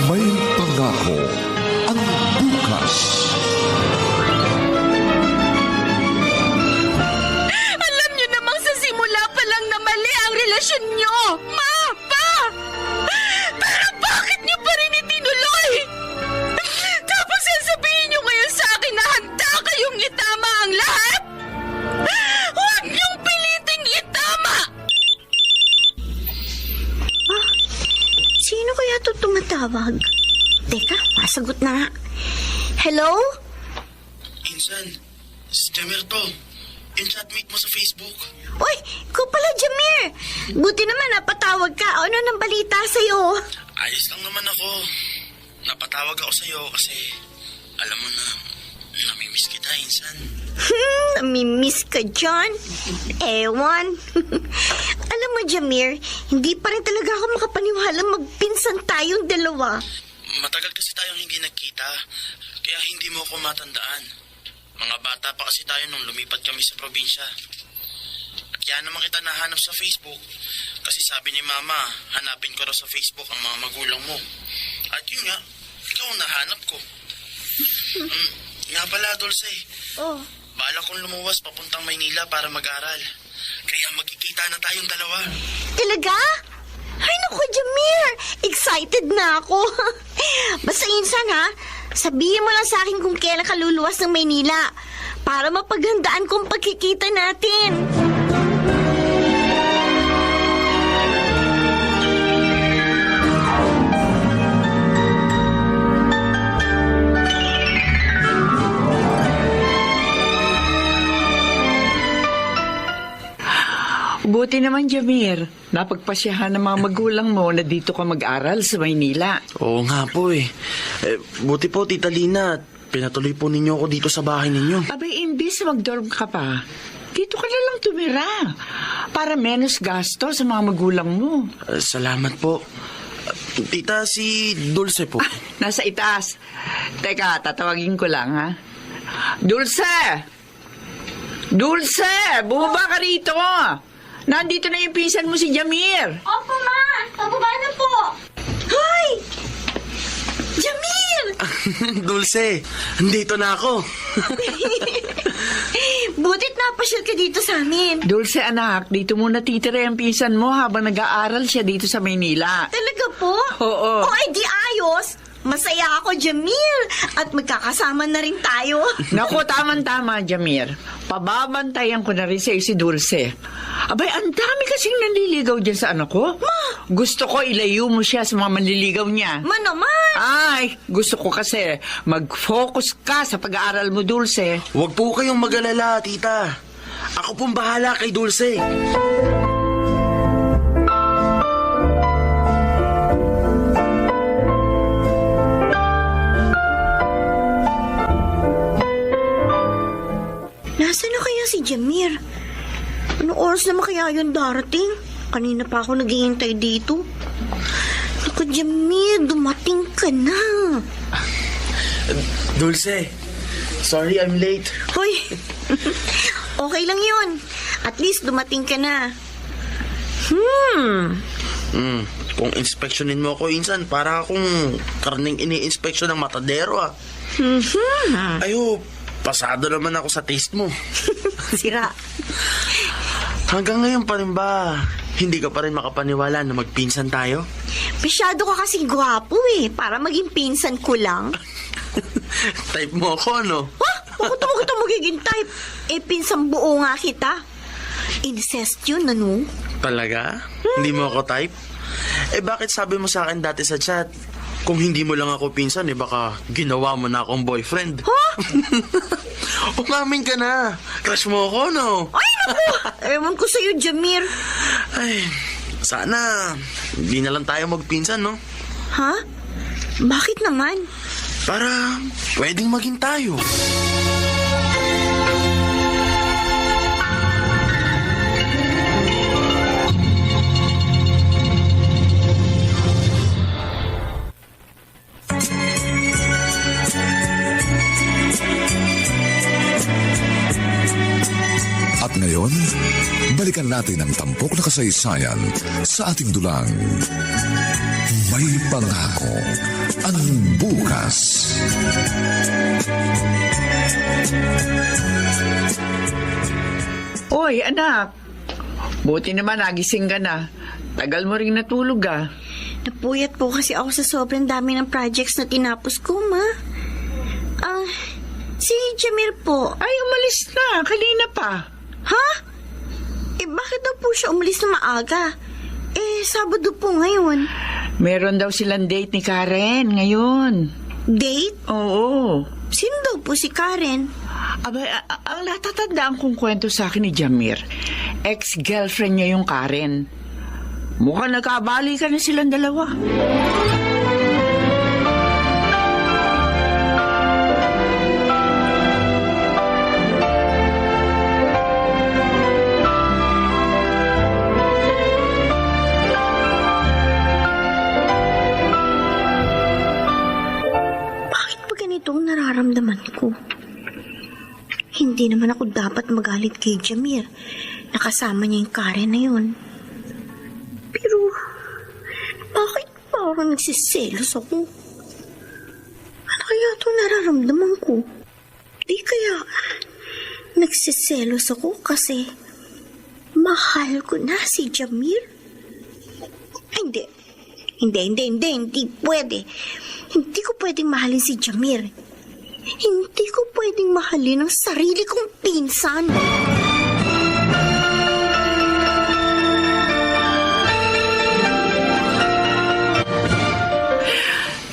May pangako ang bukas. Alam niyo namang sa simula pa lang na mali ang relasyon niyo. Ma! Pa! Pero bakit niyo pa rin itinuloy? Tapos sasabihin niyo ngayon sa akin na handa kayong itama ang lahat? Huwag niyong piliting itama! Sino kaya ito tumatawag? Teka, masagot na nga. Hello? Insan, si Jamir to. Yung chatmate mo sa Facebook. Uy, ikaw pala, Jamir. Buti naman napatawag ka. Ano nang balita sa'yo? Ayos lang naman ako. Napatawag ako sa'yo kasi alam mo na, namimiss kita, Insan. Namimiss ka dyan? Ewan. Alam mo, Jamir, hindi pa rin talaga ako makapaniwala magpinsan tayong dalawa. Matagal kasi tayong hindi nagkita, kaya hindi mo ako matandaan. Mga bata pa kasi tayo nung lumipat kami sa probinsya. At kaya naman kita nahanap sa Facebook kasi sabi ni Mama, hanapin ko raw sa Facebook ang mga magulang mo. At yun nga, ikaw ang nahanap ko. Nga pala, Dulce. Oh. Bala kong lumuwas papuntang Maynila para mag-aral. Kaya magkikita na tayong dalawa. Talaga? Ay, naku, Jamir. Excited na ako. Basta insan, ha? Sabihin mo lang sa akin kung kailan ka luluwas ng Maynila para mapaghandaan kong pagkikita natin. Buti naman, Jamir. Napagpasyahan ng mga magulang mo na dito ka mag-aral sa Maynila. Oo nga po eh. Buti po, Tita Lina, pinatuloy po ninyo ako dito sa bahay ninyo. Abay, imbis mag-dorm ka pa, dito ka na lang tumira para menos gasto sa mga magulang mo. Salamat po. Tita, si Dulce po. Nasa itaas. Teka, tatawagin ko lang, ha? Dulce! Dulce! Bumaba ka rito! Nandito na yung pinsan mo si Jamir. Opo, ma. Pababa na po. Hoy! Jamir! Dulce, dito na ako. Butit napasyal ka dito sa amin. Dulce, anak, dito muna titira yung pinsan mo habang nag-aaral siya dito sa Maynila. Talaga po? Oo. O, di ayos. Masaya ako, Jamir. At magkakasama na rin tayo. Naku, tama-tama, Jamir. Pababantayan ko na rin sa'yo si Dulce. Abay, ang dami kasing nanliligaw dyan sa anak ko. Ma! Gusto ko ilayo mo siya sa mga manliligaw niya. Ma naman! Ay, gusto ko kasi mag-focus ka sa pag-aaral mo, Dulce. Huwag po kayong mag-alala, Tita. Ako pong bahala kay Dulce. Nasaan na kaya si Jamir? Anong oras naman kaya yun darating? Kanina pa ako naghihintay dito. Naku, Jamir, dumating ka na. Dulce, sorry I'm late. Hoy, okay lang yun. At least dumating ka na. Kung inspeksyonin mo ako, Insan, para akong karning ini-inspeksyon ng matadero, ah. Ayo, pasado naman ako sa taste mo. Sira. Hanggang ngayon pa rin ba, hindi ka pa rin makapaniwala na magpinsan tayo? Masyado ka kasing gwapo eh. Para maging pinsan ko lang. Type mo ako, no? Ha? Bakit mo kita magiging type? Eh, pinsan buo nga kita. Incest yun, ano? Talaga? Hindi mo ako type? Eh bakit sabi mo sa akin dati sa chat, kung hindi mo lang ako pinsan, eh baka ginawa mo na akong boyfriend? Ha? Umamin ka na. Crush mo ako, no? Ay, naku! Ewan ko sa'yo, Jamir. Ay, sana hindi na lang tayo magpinsan, no? Ha? Bakit naman? Para pwedeng maging tayo. At ngayon, balikan natin ang tampok na kasaysayan sa ating dulang. May pangako ang bukas. Oy, anak. Buti naman nagising ka na. Tagal mo ring natulog ah. Napuyat po kasi ako sa sobrang dami ng projects na tinapos ko, Ma. Si Jamir po. Ay, umalis na. Kanina pa. Ha? Bakit daw po siya umalis na maaga? Sabado po ngayon. Meron daw silang date ni Karen ngayon. Date? Oo. Sino daw po si Karen? Abay, ang natatandaan kong kwento sa akin ni Jamir, ex-girlfriend niya yung Karen. Mukhang nagkabali ka na silang dalawa. Bakit ba ganito ang nararamdaman ko? Hindi naman ako dapat magalit kay Jamir. Nakasama niya yung Karen na yun. Pero, bakit parang nagsiselos ako? Ano kaya ito nararamdaman ko? Di kaya nagsiselos ako kasi mahal ko na si Jamir? Hindi pwede. Hindi ko pwedeng mahalin si Jamir. Hindi ko pwedeng mahalin ang sarili kong pinsan.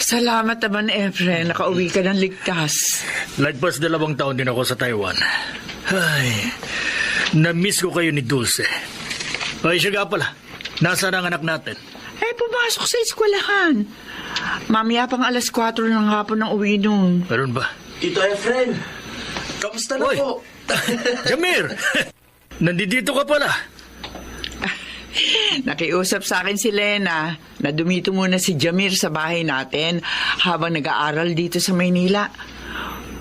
Salamat naman, Efren. Nakauwi ka ng ligtas. Lagpas 2 taon din ako sa Taiwan. Ay, na-miss ko kayo ni Dulce. Ay, siya nga pala. Nasaan ang anak natin? Pumasok sa eskwelahan. Mamaya pang 4:00 ng hapon ng uwi nun. Meron ba? Tito Efren, kamusta na Oy! po? Jamir! Nandito ka pala. Nakiusap sa akin si Lena na dumito muna si Jamir sa bahay natin habang nag-aaral dito sa Maynila.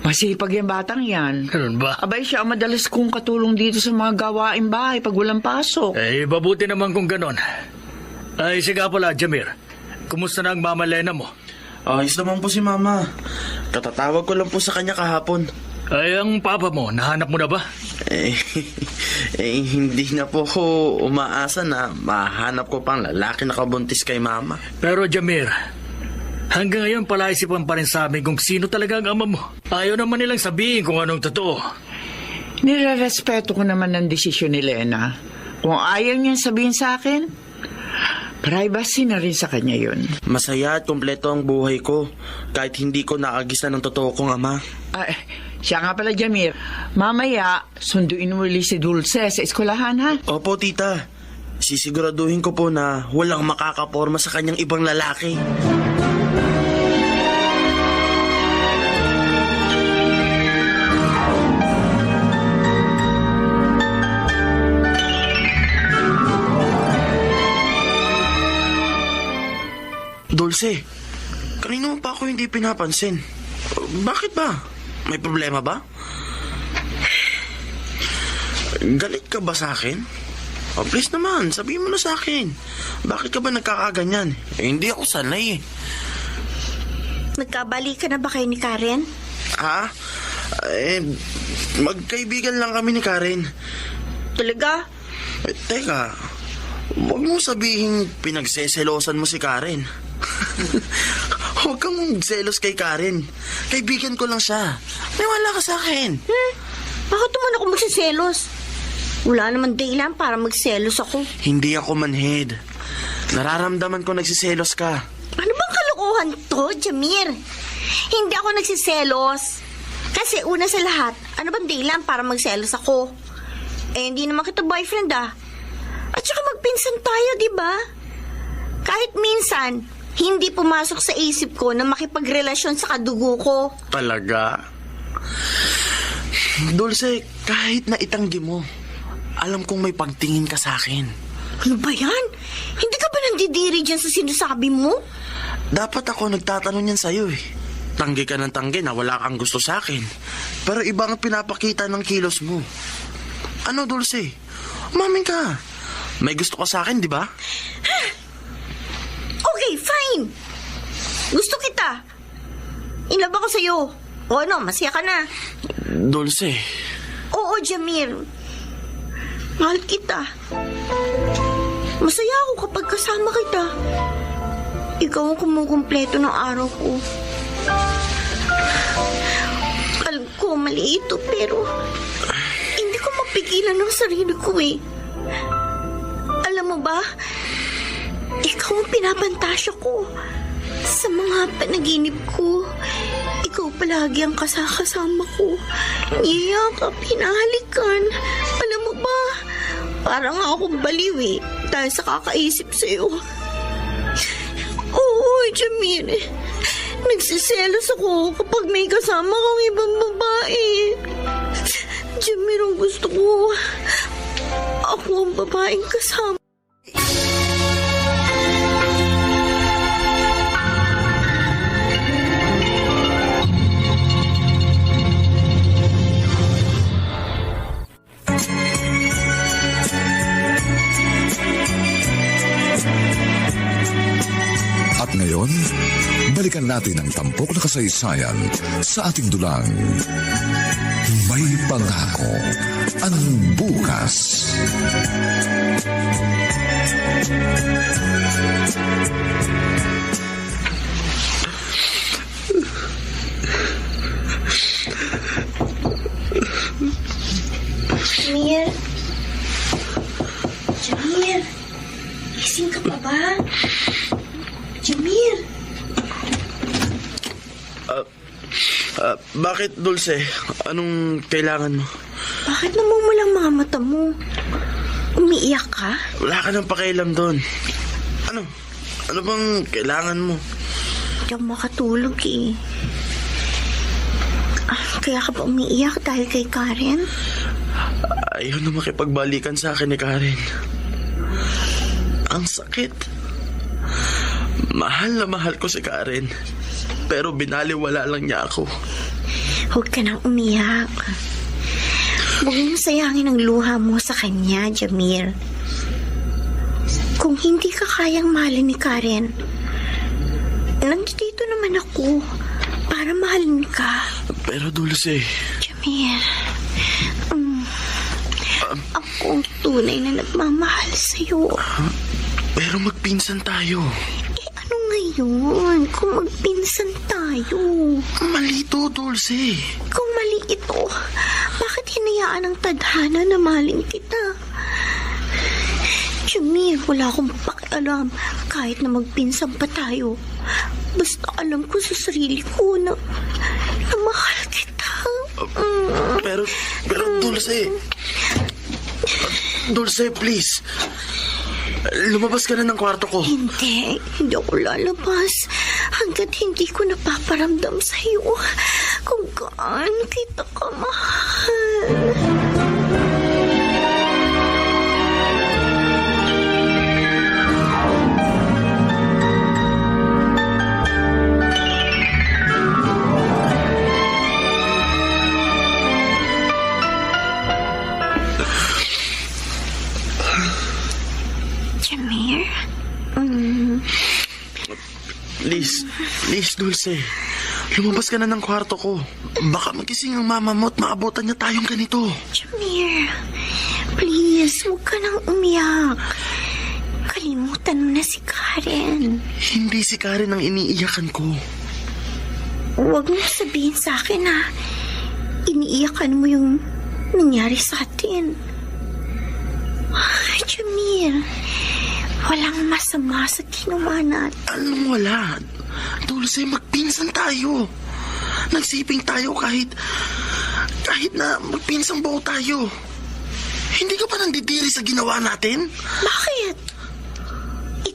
Masipag yung batang yan. Meron ba? Abay siya ang madalas kong katulong dito sa mga gawaing bahay pag walang pasok. Mabuti naman kung ganon. Ay, siga pala, Jamir. Kumusta na ang mama Lena mo? Ayos naman po si Mama. Katatawag ko lang po sa kanya kahapon. Ay, ang papa mo, nahanap mo na ba? Hindi na po ako umaasa na mahanap ko pang lalaki na kabuntis kay Mama. Pero Jamir, hanggang ngayon palaisipan pa rin sa amin kung sino talaga ang ama mo. Ayaw naman nilang sabihin kung anong totoo. Nirerespeto ko naman ang desisyon ni Lena. Kung ayaw niyang sabihin sa akin, privacy na rin sa kanya yun. Masaya at kumpleto ang buhay ko kahit hindi ko naagisa ng totoo kong ama. Ay, siya nga pala, Jamir. Mamaya, sunduin mo ulit si Dulce sa eskwelahan, ha? Opo, tita. Sisiguraduhin ko po na walang makakaporma sa kanyang ibang lalaki. Dulce, kanino mo pa ako hindi pinapansin? Bakit ba? May problema ba? Galit ka ba sa akin? Please naman, sabihin mo na sa akin. Bakit ka ba nagkakaganyan? Hindi ako sanay eh. Nagkabalikan na ba kayo ni Karen? Ha? Magkaibigan lang kami ni Karen. Talaga? Teka, huwag mo sabihin pinagseselosan mo si Karen. Huwag kang selos kay Karen. Kaibigan ko lang siya. May wala ka sa akin. Bakit naman ako magsiselos? Wala naman dahilan para magselos ako. Hindi ako manhid. Nararamdaman ko nagsiselos ka. Ano bang kalokohan to, Jamir? Hindi ako nagsiselos. Kasi una sa lahat, ano bang dahilan para magselos ako? Hindi naman kita boyfriend At saka magpinsan tayo, di ba? Kahit minsan, hindi pumasok sa isip ko na makipagrelasyon sa kadugo ko. Talaga? Dulce, kahit na itanggi mo, alam kong may pagtingin ka sa akin. Ano ba yan? Hindi ka ba nandidiri dyan sa sinasabi mo? Dapat ako nagtatanong yan sa'yo eh. Tanggi ka ng tanggi na wala kang gusto sa akin. Pero iba ang pinapakita ng kilos mo. Ano, Dulce? Umamin ka. May gusto ka sa akin, di ba? Okay, fine. Gusto kita. In love ako sa'yo. O ano, masaya ka na. Dulce, Oo, Jamir. Mahal kita. Masaya ako kapag kasama kita. Ikaw ang kumukumpleto ng araw ko. Alam ko, mali ito, pero hindi ko mapigilan ng sarili ko eh. Alam mo ba, ikaw ang pinapantasya ko. Sa mga panaginip ko, ikaw palagi ang kasama ko. Niyayakap, hinahalikan. Alam mo ba, parang akong baliw eh, dahil sa kakaisip sa'yo. Oo, Jamir. Nagsiselos ako kapag may kasama kang ibang babae. Jamir, ang gusto ko, ako ang babaeng kasama. At ngayon, balikan natin ang tampok na kasaysayan sa ating dulang. May pangako ang bukas. Jamir? Jamir? Gising ka pa ba? Jamir? bakit Dulce? Anong kailangan mo? Bakit namumulang mga mata mo? Umiiyak ka? Wala ka nang pakialam doon. Ano? Ano bang kailangan mo? Hindi ako makatulog eh. Kaya ka ba umiiyak dahil kay Karen? Ayaw na makipagbalikan sa akin ni Karen. Ang sakit. Mahal na mahal ko si Karen. Pero binaliwala lang niya ako. Huwag ka nang umiyak. Huwag mong sayangin ang luha mo sa kanya, Jamir. Kung hindi ka kayang mahalin ni Karen, nandito naman ako para mahalin ka. Pero Dulce, Jamir, ako ang tunay na nagmamahal sa'yo. pero magpinsan tayo. Ano ngayon kung magpinsan tayo? Mali to, Dulce. Kung mali ito, bakit hinayaan ng tadhana na mahalin kita? Jamir, wala akong pakialam kahit na magpinsan pa tayo. Basta alam ko sa sarili ko na mahal kita. Pero Dulce. Dulce, please. Lumabas ka na ng kwarto ko. Hindi ako lalabas hanggat hindi ko napaparamdam sa'yo kung gaano kita kamahal. Jamir? Please, Dulce. Lumabas ka na ng kwarto ko. Baka magising ang mama mo at maabutan niya tayong ganito. Jamir, please, huwag ka nang umiyak. Kalimutan mo na si Karen. Hindi si Karen ang iniiyakan ko. Huwag mo sabihin sa akin na iniiyakan mo yung nangyari sa atin. Ay, Jamir, walang masama sa ginawa natin. Anong wala? Dulce, magpinsan tayo. Nagsiping tayo kahit na magpinsang buo tayo. Hindi ka pa nandidiri sa ginawa natin? Bakit?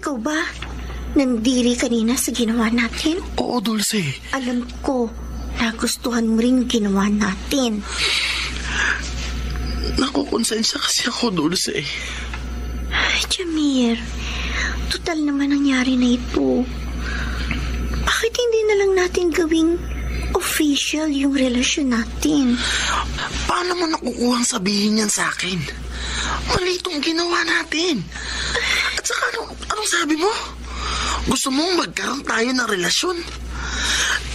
Ikaw ba nandiri kanina sa ginawa natin? Oo, Dulce. Alam ko na gustuhan mo rin yung ginawa natin. Nakukonsensya kasi ako, Dulce. Ay, Jamir, total naman nangyari na ito. Bakit hindi na lang natin gawing official yung relasyon natin? Paano mo nakukuhang sabihin yan sa akin? Mali itong ginawa natin. At saka anong sabi mo? Gusto mong magkaroon tayo ng relasyon?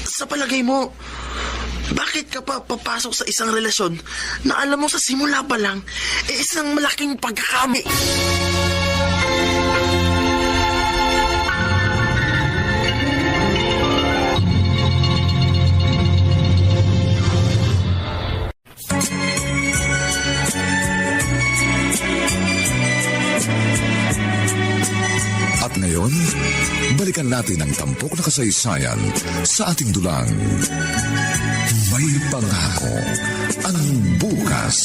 Sa palagay mo, bakit ka pa papasok sa isang relasyon na alam mo sa simula pa lang, isang malaking pagkakami? At ngayon, balikan natin ang tampok na kasaysayan sa ating dulang. May pangako ang bukas.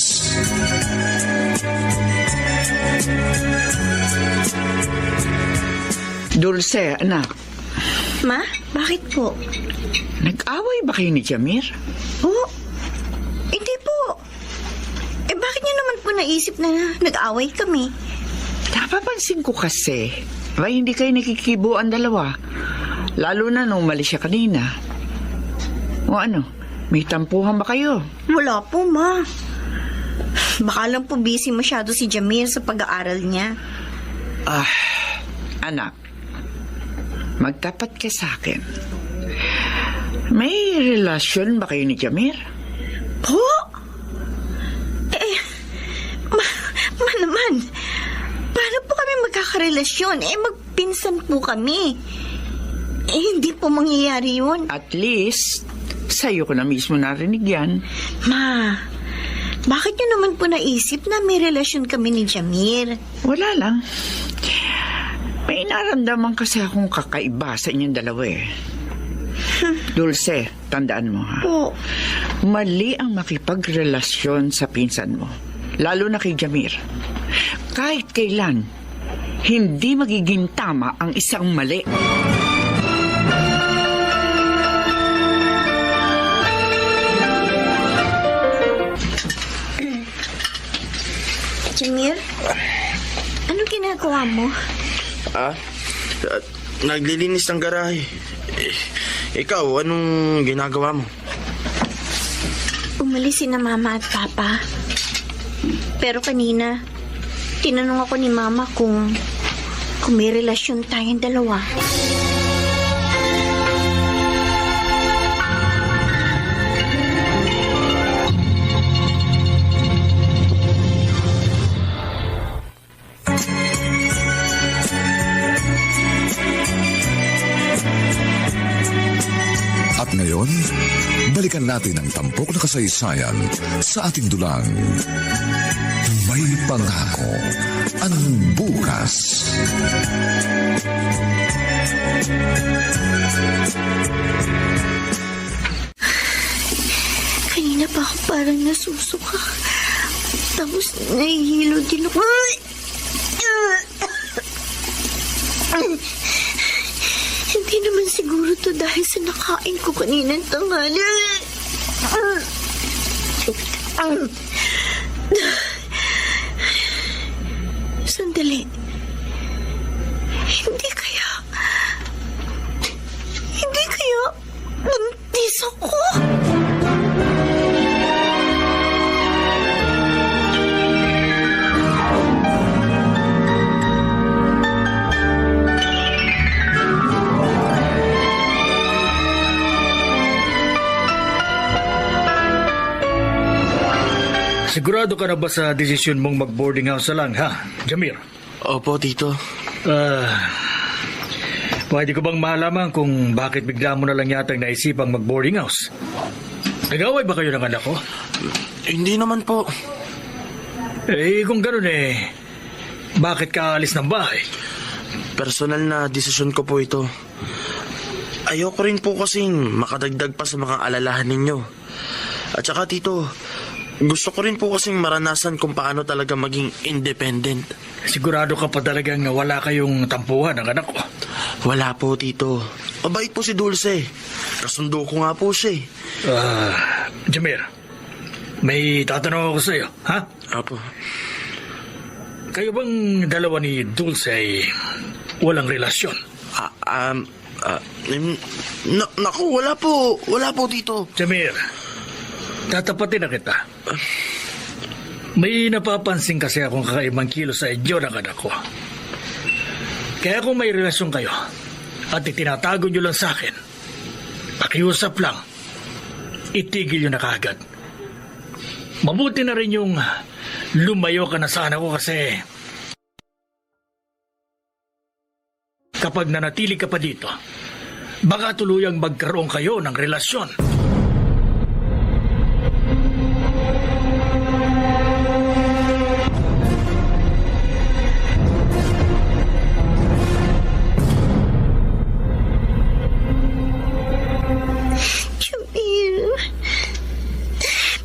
Dulce, anak, Ma, bakit po? nag-away ba kayo ni Jamir? Oh, hindi po. Bakit niyo naman po naisip na nag-away kami? Napapansin ko kasi, hindi kayo nakikibuan dalawa. Lalo na nung umalis siya kanina. O ano, may tampuhan ba kayo? Wala po, Ma. Baka lang po busy masyado si Jamir sa pag-aaral niya. Anak, magtapat ka sa akin. May relasyon ba kayo ni Jamir? Po? Ma naman. Paano po kami magkakarelasyon? Magpinsan po kami. Hindi po mangyayari yun. At least, sa'yo ko na mismo narinig yan. Ma, bakit niyo naman po naisip na may relasyon kami ni Jamir? Wala lang. May naramdaman kasi akong kakaiba sa inyong dalawa eh. Dulce, tandaan mo ha. Po. Mali ang makipagrelasyon sa pinsan mo. Lalo na kay Jamir. Kahit kailan, hindi magiging tama ang isang mali. Jamir, ano ginagawa mo? Naglilinis ng garahe. Ikaw, anong ginagawa mo? Umalis si na Mama at Papa. Pero kanina, tinanong ako ni Mama kung may relasyon tayong dalawa. At ngayon, balikan natin ang tampok na kasaysayan sa ating dulang. May pangako ang bukas. Kanina pa ako parang nasusuka. Tapos nahihilo din ako. Hindi naman siguro to dahil sa nakain ko kaninang tanghali. Sandali. Hindi kaya buntis ako? Sigurado ka na ba sa desisyon mong mag-boarding house na lang, ha, Jamir? Opo, Tito. Pwede ko bang malaman kung bakit bigla mo na lang yatang naisipang mag-boarding house? Nag-away ba kayo ng anak ko? Hindi naman po. Kung gano'n bakit ka alis ng bahay? Personal na desisyon ko po ito. Ayoko rin po kasing makadagdag pa sa mga alalahan ninyo. At saka, Tito, gusto ko rin po kasing maranasan kung paano talaga maging independent. Sigurado ka pa talagang wala kayong tampuhan ng anak ko? Wala po, Tito. Mabait po si Dulce. Kasundo ko nga po siya. Jamir, may tatanong ako sa'yo, ha? Apo. Kayo bang dalawa ni Dulce ay walang relasyon? Naku, wala po. Wala po, Tito. Jamir, tatapatin na kita. May napapansin kasi akong kakaibang kilo sa inyo ng anak ko. Kaya kung may relasyon kayo, at itinatago nyo lang sa akin, pakiusap lang, itigil nyo na kaagad. Mabuti na rin yung lumayo ka na sa anak ko kasi kapag nanatili ka pa dito, baka tuluyang magkaroon kayo ng relasyon. Jamil,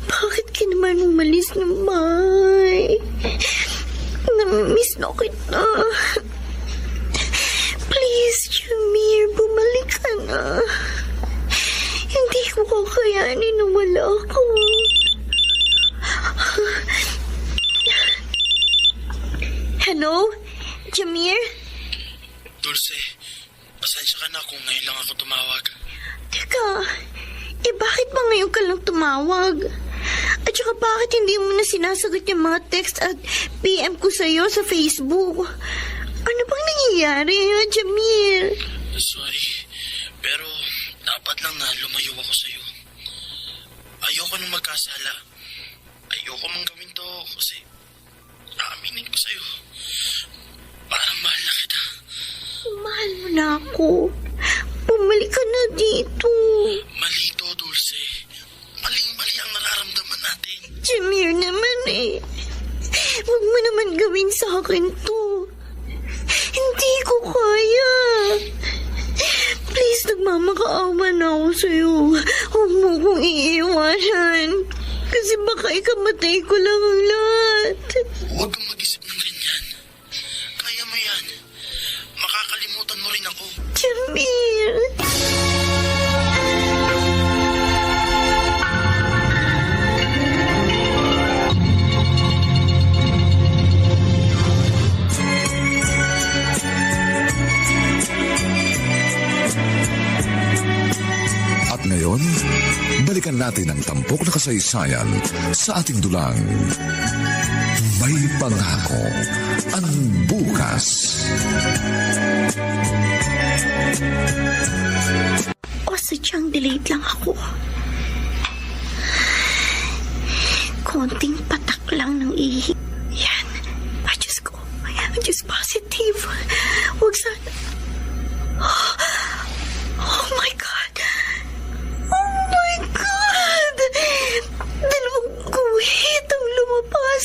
bakit ka naman umalis ng bahay? Namimiss na kita. Please, Jamil, bumalik ka na. Hindi ko kakayanin na wala ako. Hello? Jamil? Dulce, pasensya ka na kung ngayon lang ako tumawag. Teka, bakit ba ngayon ka lang tumawag? At saka bakit hindi mo na sinasagot yung mga text at PM ko sa'yo sa Facebook? Ano bang nangyayari, Jamil? Sorry, pero dapat lang na lumayo ako sa'yo. Ayoko nang magkasala. Ayoko mang gawin to kasi aaminin ko sa'yo. Parang mahal na kita. Mahal mo na ako. Bumalik ka na dito. Mali to, Dulce. Maling-mali ang nararamdaman natin. Jamil naman eh. Huwag mo naman gawin sa akin to. Hindi ko kaya. Please, nagmamakaawa na ako sa'yo. Huwag mo kong iiwanan. Kasi baka ikamatay ko lang ang lahat. Huwag kang mag-isip ng ganyan. Kaya mo yan. Makakalimutan mo rin ako. Jamil. At ngayon, balikan natin ang tampok na kasaysayan sa ating dulang. May pangako ang bukas. O sadyang delayed lang ako. Konting patak lang ng ihi. Yan. Ay, Diyos ko. Ay, Diyos positive. Huwag sana. Oh my God. Oh my God. Dalawang guhit ang lumabas.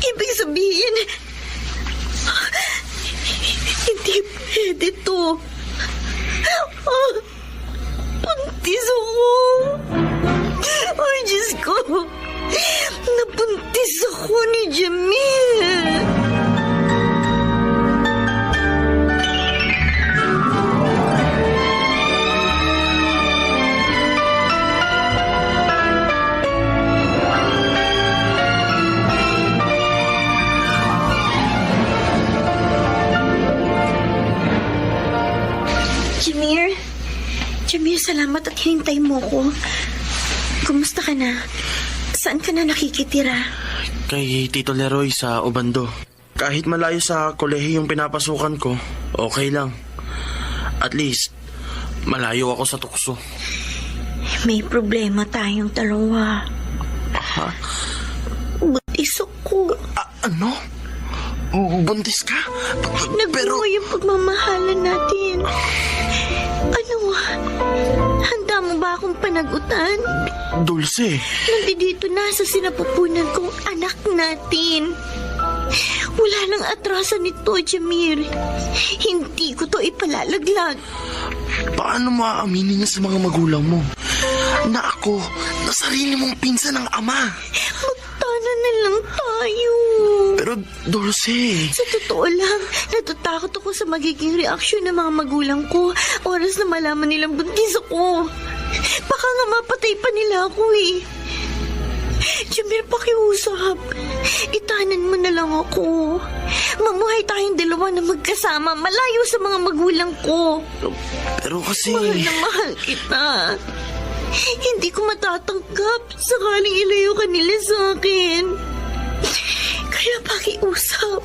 Ibig sabihin, hindi pwede to. Oh, buntis ako. Ay, Diyos ko. Nabuntis ako ni Jamil. Jamil, salamat at hinintay mo ko. Kumusta ka na? Saan ka na nakikitira? Kay Tito Leroy sa Obando. Kahit malayo sa kolehiyo yung pinapasukan ko, okay lang. At least, malayo ako sa tukso. May problema tayong dalawa. Ha? Buntis ako. Ano? Buntis ka? Nagbuo yung pagmamahalan natin. Ano? Handa mo ba akong panagutan? Dulce. Nandito na sa sinapupunan kong anak natin. Wala nang atrasan nito, Jamir. Hindi ko to ipalalaglag. Paano maaaminin niya sa mga magulang mo na ako, na sarili mong pinsan ng ama? Magtana na lang tayo. Pero, Dulce... Sa totoo lang, natatakot ako sa magiging reaksyon ng mga magulang ko oras na malaman nilang buntis ako. Baka nga mapatay pa nila ako eh. Jamil, pakiusap. Itanan mo na lang ako. Mamuhay tayong dalawa na magkasama, malayo sa mga magulang ko. Pero kasi... Mahal na mahal kita. Hindi ko matatanggap sakaling ilayo ka nila sa akin. Kaya pakiusap.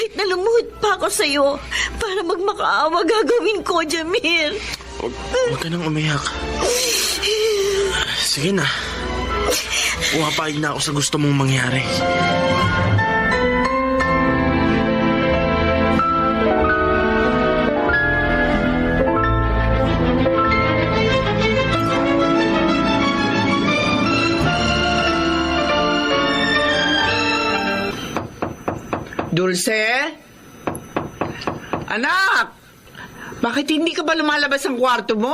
Kahit na lumuhod pa ako sa'yo para magmakaawa, gagawin ko, Jamir. Huwag ka nang umiyak. Sige na. Pumapayag na ako sa gusto mong mangyari. Dulce? Anak! Bakit hindi ka ba lumalabas ang kwarto mo?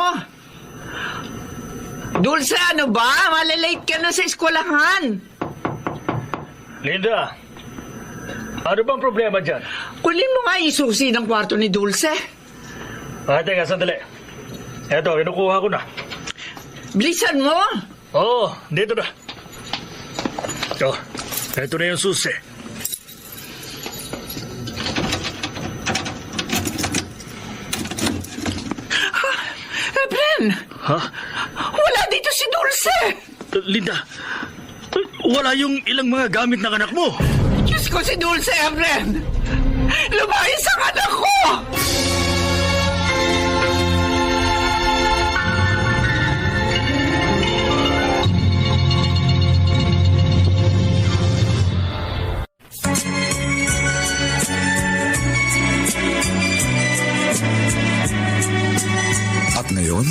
Dulce, ano ba? Malalate ka na sa eskwelahan. Linda, ano bang problema dyan? Kulin mo nga yung susi ng kwarto ni Dulce. Teka, sandali. Eto, kinukuha ko na. Bilisan mo! Oo, dito na. Eto na yung susi. Efren! Ha? Wala dito si Dulce! Linda, wala yung ilang mga gamit ng anak mo. Diyos ko si Dulce, Efren! Lumayas ang anak ko! At ngayon,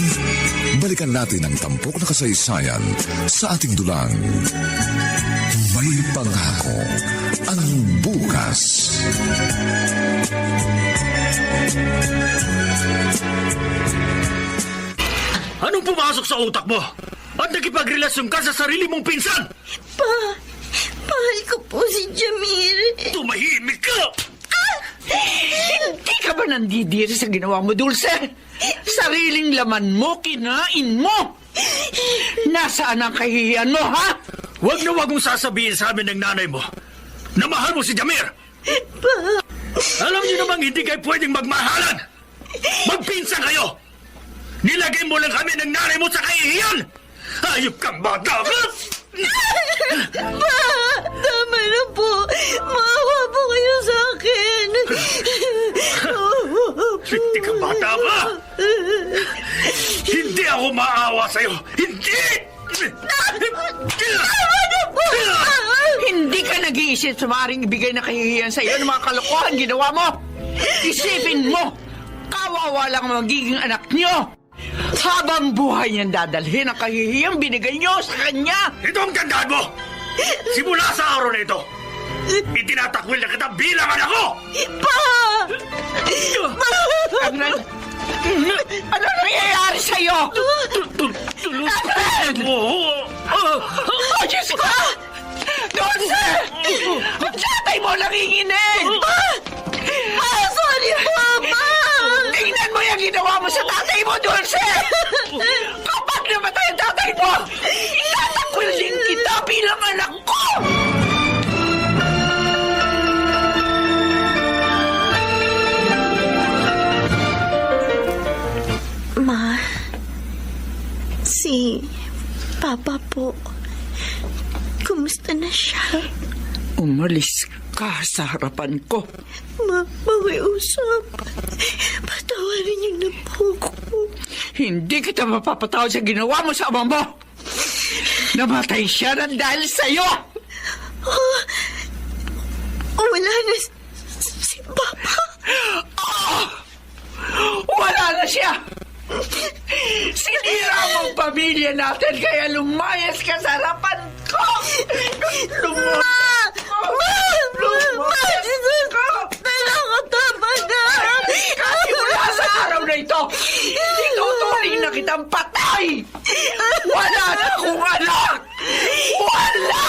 balikan natin ang tampok na kasaysayan sa ating dulang. May pangako ang bukas. Anong pumasok sa utak mo? At nakipagrelasyon ka sa sarili mong pinsan? Mahal ko po si Jamir. Tumahimik ka! Hindi ka ba nandidiri sa ginawa mo, Dulce? Sariling laman mo, kinain mo! Nasaan ang kahihiyan mo, ha? Huwag na huwag mong sasabihin sa amin ng nanay mo na mahal mo si Jamir! Alam niyo namang hindi kayo pwedeng magmahalan! Magpinsan kayo! Nilagay mo lang kami ng nanay mo sa kahihiyan! Hayop kang bata ka! Pa! Tama na po! Maawa po kayo sa akin! Hindi ka bata ka! Hindi ako maawa sa'yo! Hindi! Hindi ka nag-iisip sa maaaring ibigay na kahihiyan sa iyo ng mga kalokohan ginawa mo! Isipin mo! Kawawa lang ang magiging anak niyo! Habang buhay niyang dadalhin ang kahihiyang binigay niyo sa kanya! Ito ang tandaan mo! Simula sa araw na ito, itinatakwil na kita bilang anak ko! Pa! Ano nangyayari sa'yo? Tulungan mo! Oh, Diyos ko! Dulce! Ang tatay mo nanginginig! Sorry po, Ma! Tingnan mo yung ginawa mo sa tatay mo, Dulce! Kapag namatay ang tatay mo, itatakwil din kita bilang anak ko! Ma, si Papa po, kumusta na siya? Umalis ka sa harapan ko. Makiusap. Patawarin niyo na po ko. Hindi kita mapapatawad sa ginawa mo sa ama mo. Namatay siya ng dahil sa'yo. Wala na si Papa. Wala na siya. Sinira mo ang pamilya natin kaya lumayas ka sa harapan ko. Lumayas ka. Tama na. Kasi wala sa araw na ito, ituturing na kitang patay. Wala na akong anak. Wala!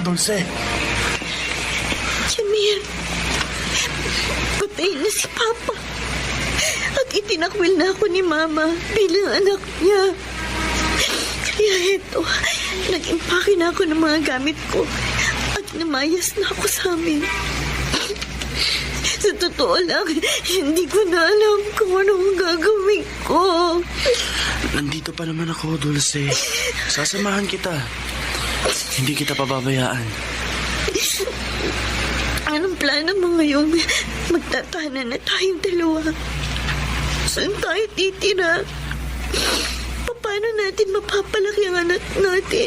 Dulce, Jamir, patay na si Papa. At tinakwil na ako ni Mama bilang anak niya. Kaya eto, nag-impake na ako ng mga gamit ko at namayas na ako sa amin. Sa totoo lang, hindi ko na alam kung anong gagawin ko. Nandito pa naman ako, Dulce. Sasamahan kita. Hindi kita pababayaan. Anong plano mo ngayong magtatahanan na tayong dalawa? Saan tayo titira? Paano natin mapapalaki ang anak natin?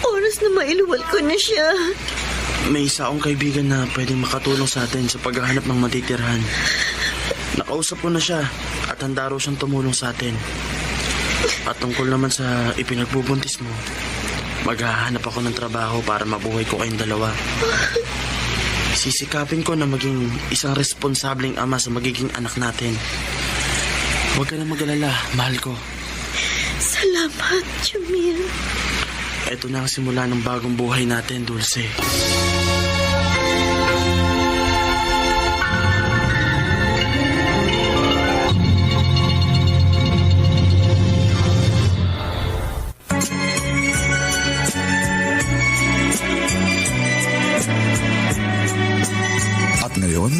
Oras na mailuwal ko na siya. May isa akong kaibigan na pwedeng makatulong sa atin sa paghahanap ng matitirhan. Nakausap ko na siya at handa raw siyang tumulong sa atin. At tungkol naman sa ipinagbubuntis mo, maghahanap ako ng trabaho para mabuhay ko kayong dalawa. Sisikapin ko na maging isang responsableng ama sa magiging anak natin. Huwag ka na mag-alala, mahal ko. Salamat, Jamil. Ito na ang simula ng bagong buhay natin, Dulce. At ngayon,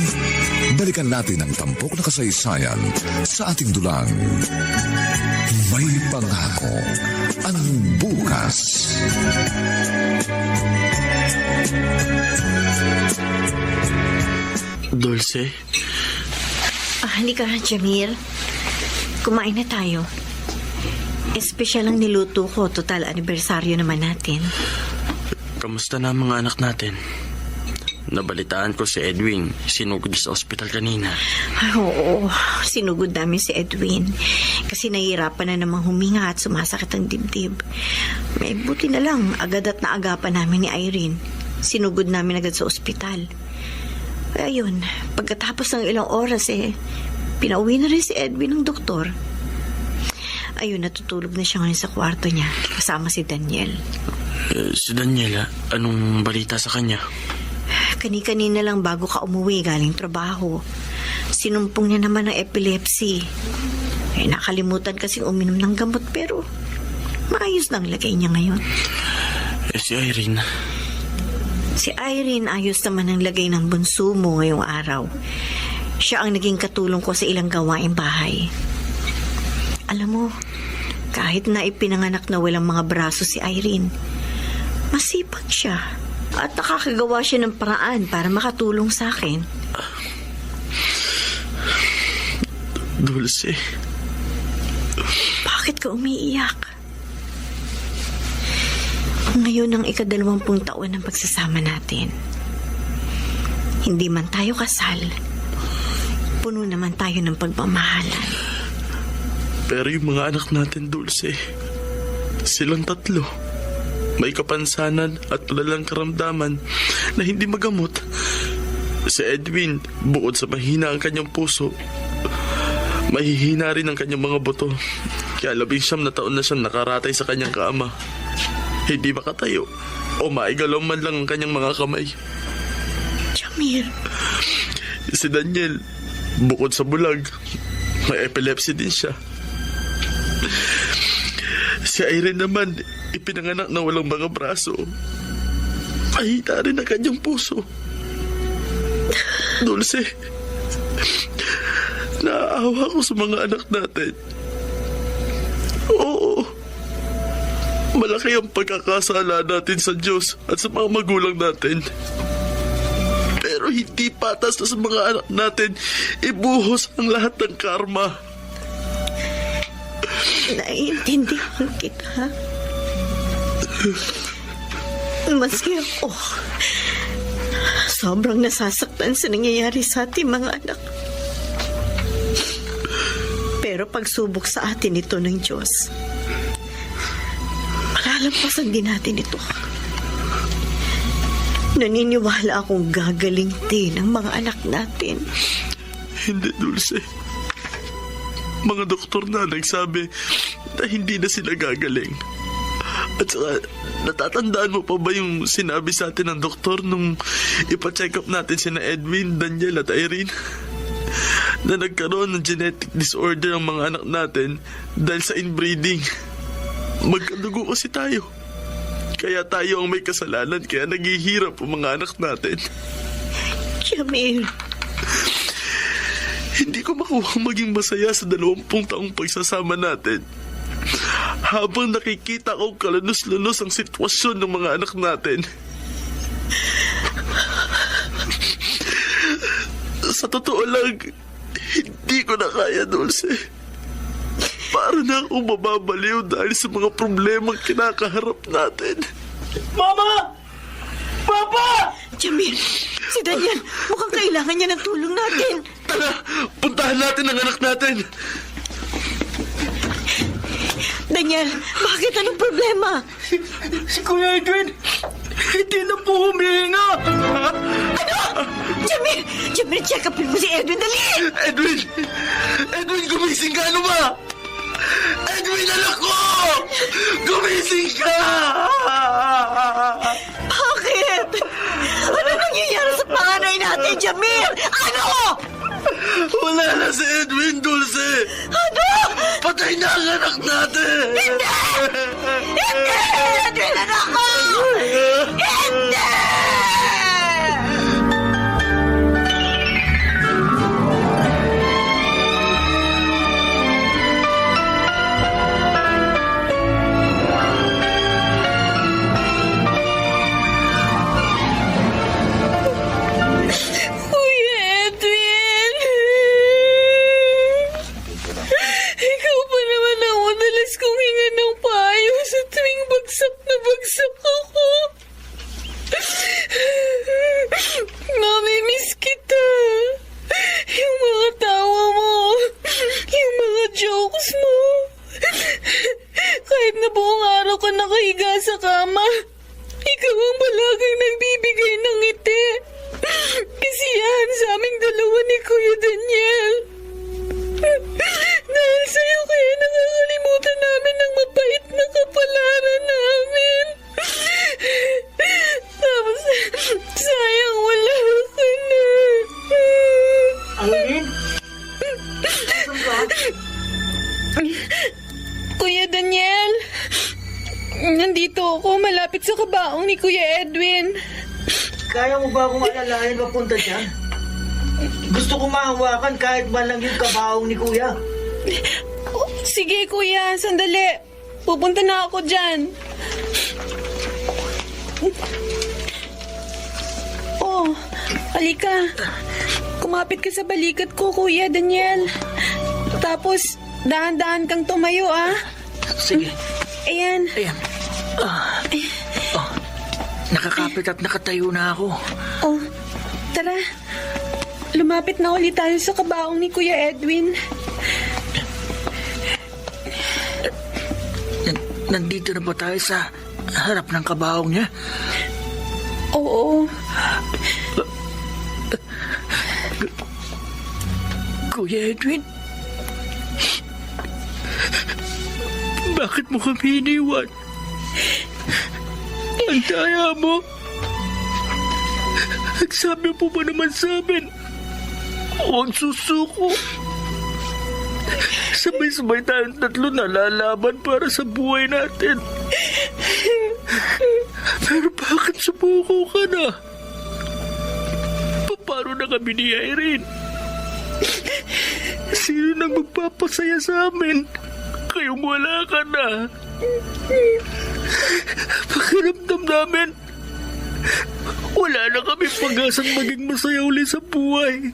balikan natin ang tampok na kasaysayan sa ating dulang. May pangako ang bukas. Dulce? Halika, Jamil. Kumain na tayo. Espesyal ang niluto ko. Total, anibersaryo naman natin. Kamusta na ang mga anak natin? Nabalitaan ko si Edwin. Sinugod sa ospital kanina. Ay, oo, sinugod namin si Edwin. Kasi nahihirapan na namang huminga at sumasakit ang dibdib. May buti na lang, agad at naagapan namin ni Irene. Sinugod namin agad sa ospital. Kaya yun, pagkatapos ng ilang oras pinauwi na rin si Edwin ng doktor. Ayun, natutulog na siya ngayon sa kwarto niya, kasama si Daniel. Si Daniela, anong balita sa kanya? Kani-kanina lang bago ka umuwi galing trabaho. Sinumpong niya naman ng epilepsy. Nakalimutan kasing uminom ng gamot pero maayos lang lagay niya ngayon. Si Irene? Si Irene ayos naman ang lagay ng bunso mo ngayong araw. Siya ang naging katulong ko sa ilang gawaing bahay. Alam mo, kahit na ipinanganak na walang mga braso si Irene, masipag siya. At nakakagawa siya ng paraan para makatulong sa akin. Dulce. Bakit ka umiiyak? Ngayon ang 20 taon ng pagsasama natin. Hindi man tayo kasal, puno naman tayo ng pagmamahalan. Pero yung mga anak natin, Dulce, silang 3. May kapansanan at malalang karamdaman na hindi magamot. Si Edwin, bukod sa mahina ang kanyang puso, mahihina rin ang kanyang mga buto. Kaya 19 na taon na siyang nakaratay sa kanyang kaama. Hindi makatayo o maigalaw man lang ang kanyang mga kamay. Jamil. Si Daniel, bukod sa bulag, may epilepsy din siya. Si Irene naman, ipinanganak na walang mga braso. Mahina rin ang kanyang puso. Dulce, naaawa ko sa mga anak natin. Oo, malaki ang pagkakasala natin sa Diyos at sa mga magulang natin. Pero hindi patas na sa mga anak natin ibuhos ang lahat ng karma. Naiintindihan kita. Maski ako, sobrang nasasaktan sa nangyayari sa ating mga anak. Pero pagsubok sa atin ito ng Diyos, malalampasan din natin ito. Naniniwala akong gagaling din ang mga anak natin. Hindi, Dulce. Mga doktor na nagsabi na hindi na sila gagaling. At saka, natatandaan mo pa ba yung sinabi sa atin ng doktor nung ipa-check up natin sina Edwin, Daniel at Irene? na nagkaroon ng genetic disorder ang mga anak natin dahil sa inbreeding. Magkadugo kasi tayo. Kaya tayo ang may kasalanan, kaya naghihirap ang mga anak natin. Jamir, Hindi ko makuha maging masaya sa 20 taong pagsasama natin. Habang nakikita ko kalunos-lunos ang sitwasyon ng mga anak natin. Sa totoo lang, hindi ko na kaya, Dulce. Para na akong mababaliw dahil sa mga problemang kinakaharap natin. Mama! Papa! Jamir, si Daniel, mukhang kailangan niya ng tulong natin. Tara, puntahan natin ang anak natin. Daniel, bakit? Anong problema? Si Kuya Edwin, hindi na po humihinga. Ano? Jamir! Jamir, check upin mo si Edwin, dali! Edwin! Edwin, gumising ka! Ano ba? Edwin, anak ko! Gumising ka! Bakit? Ano nangyayari sa panganay natin, Jamir? Ano? Wala na si Edwin, Dulce! Ano? Patay na ang anak natin! Hindi! Edwin, anak ko! Hindi! Kuya Edwin! Ikaw pa naman ang madalas kong hinga ng payo sa tuwing bagsak na bagsak ako. Namimiss kita. Yung mga tawa mo, yung mga jokes mo. Kahit na buong araw ka nakahiga sa kama, ikaw ang palaging nagbibigay ng ngiti. Kasi yan sa aming dalawa ni Kuya Daniel. Dahil sa'yo kaya nakakalimutan namin ang mabait na kapalaran namin. Tapos, sayang wala ka na. Alvin? Kuya Daniel, nandito ako malapit sa kabaong ni Kuya Edwin. Kaya mo ba akong alalahanin papunta dyan? Gusto ko mahawakan kahit man lang yung kabaong ni Kuya. Oh, sige Kuya, sandali. Pupunta na ako dyan. Oh, halika. Kumapit ka sa balikat ko, Kuya Daniel. Tapos, dahan-dahan kang tumayo, ah. Sige. Ayan. Ayan. Nakakapit at nakatayo na ako. Oh, tara. Lumapit na ulit tayo sa kabaong ni Kuya Edwin. Nandito na ba tayo sa harap ng kabaong niya? Oo. Kuya Edwin? Bakit mo kami iniwan? Ang daya mo. Sabi mo ba naman sa amin? Huwag susuko. Sabay-sabay tayong tatlo na lalaban para sa buhay natin. Pero bakit sumuko ka na? Paano na kami ni Irene? Sino nang magpapasaya sa amin? Kayong wala ka na. Pakiramdam namin, wala na kami pag-asang maging masaya uli sa buhay.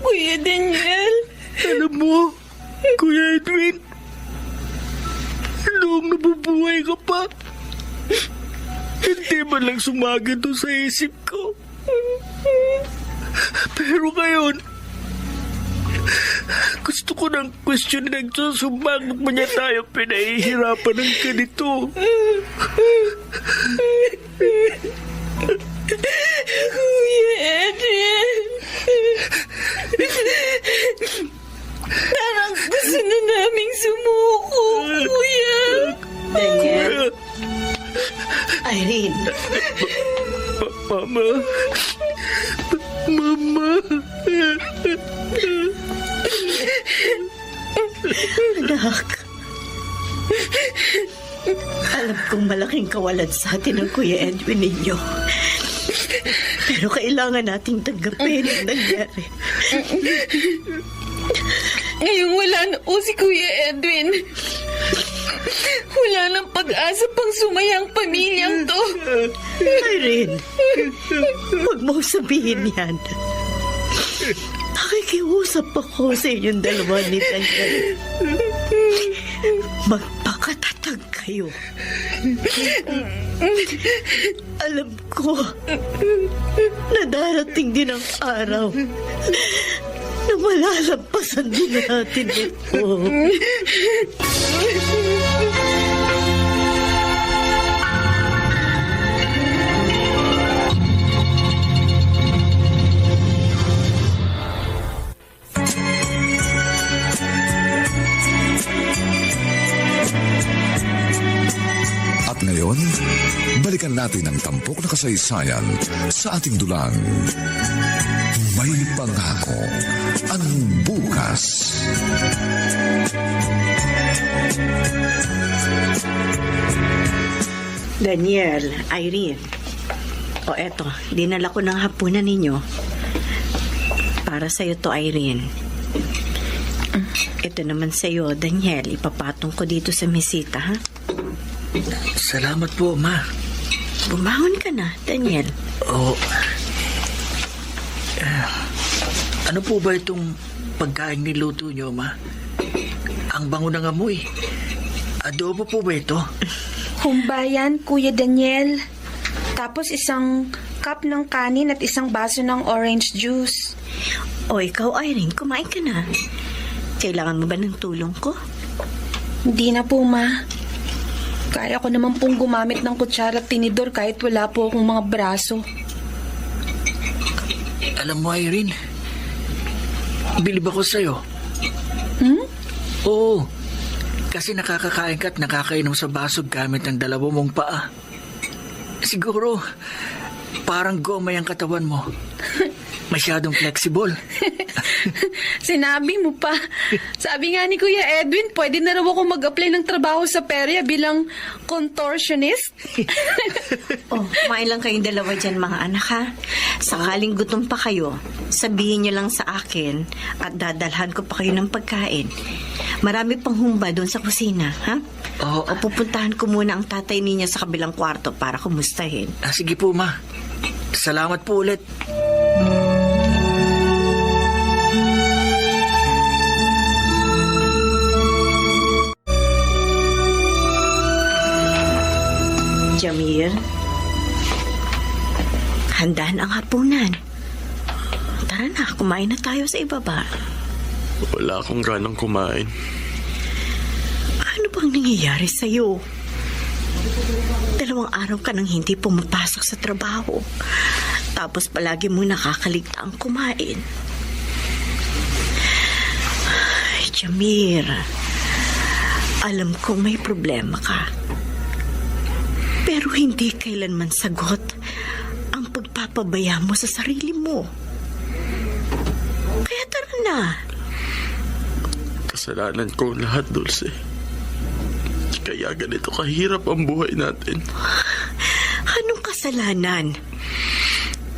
Kuya Daniel. Alam mo, Kuya Edwin, noong nabubuhay ka pa, hindi man lang sumagad doon sa isip ko. Pero ngayon, gusto ko ng question ng Diyos kung bakit ba niya tayo pinahihirapan ng ganito. Kuya Edwin. Parang gusto na naming sumuko, Kuya. Daniel. Irene. Mama. Mama. Anak, alam kong malaking kawalan sa atin ng Kuya Edwin ninyo. Pero kailangan nating tanggapin ang nangyari. Ngayong wala na po si Kuya Edwin. Wala nang pag-asa pang sumayang pamilyang to. Irene, huwag mo sabihin yan. Nakikiusap ako sa inyong dalawa ni Daniel. Magpakatatag kayo. Alam ko na darating din ang araw na malalampasan din natin ito. At ngayon, balikan natin ang tampok na kasaysayan sa ating dulang. May pangako ang bukas. Daniel, Irene. O eto, dinala ko ng hapunan ninyo. Para sa'yo to, Irene. Ito naman sa'yo, Daniel. Ipapatong ko dito sa mesita, ha? Salamat po, Ma. Bumahon ka na, Daniel. Oh. Ano po ba itong pagkain niluto nyo, Ma? Ang bango ng amoy. Adobo po ba ito? Humbayan, Kuya Daniel. Tapos isang cup ng kanin at isang baso ng orange juice. O ikaw, Irene, kumain ka na. Kailangan mo ba ng tulong ko? Hindi na po, Ma. Kaya ko naman pong gumamit ng kutsara at tinidor kahit wala po akong mga braso. Alam mo, Irene, bilib ako sa'yo. Oo, kasi nakakakain ka at nakakainom sa baso gamit ang dalawa mong paa. Siguro, parang gomay ang katawan mo. Masyadong flexible. Sinabi mo pa. Sabi nga ni Kuya Edwin, pwede na raw ako mag-apply ng trabaho sa perya bilang contortionist. Kumain lang kayong dalawa dyan, mga anak, ha? Sakaling gutom pa kayo, sabihin nyo lang sa akin at dadalhan ko pa kayo ng pagkain. Marami pang humba doon sa kusina, ha? Oo. O pupuntahan ko muna ang tatay ninyo sa kabilang kwarto para kumustahin. Sige po, Ma. Salamat po ulit. Jamir, handaan ang hapunan. Tara na, kumain na tayo sa ibaba. Wala akong ganang kumain. Ano bang nangyayari sa'yo? 2 araw ka nang hindi pumapasok sa trabaho. Tapos palagi mo nakakaligtaang kumain. Ay, Jamir, alam kong may problema ka. Pero hindi kailanman sagot ang pagpapabaya mo sa sarili mo. Kaya tara na. Kasalanan ko ang lahat, Dulce. Kaya ganito kahirap ang buhay natin. Anong kasalanan?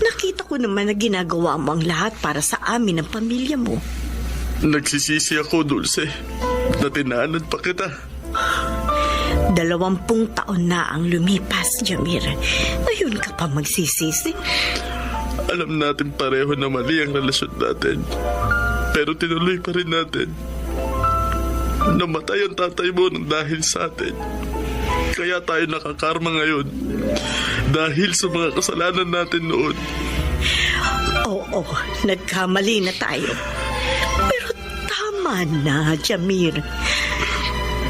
Nakita ko naman na ginagawa mo ang lahat para sa amin ng pamilya mo. Nagsisisi ako, Dulce. Na tinanan pa kita. 20 taon na ang lumipas, Jamir. Ngayon ka pa magsisisi. Alam natin pareho na mali ang relasyon natin. Pero tinuloy pa rin natin. Namatay ang tatay mo nang dahil sa atin. Kaya tayo nakakarma ngayon. Dahil sa mga kasalanan natin noon. Oo, nagkamali na tayo. Pero tama na, Jamir.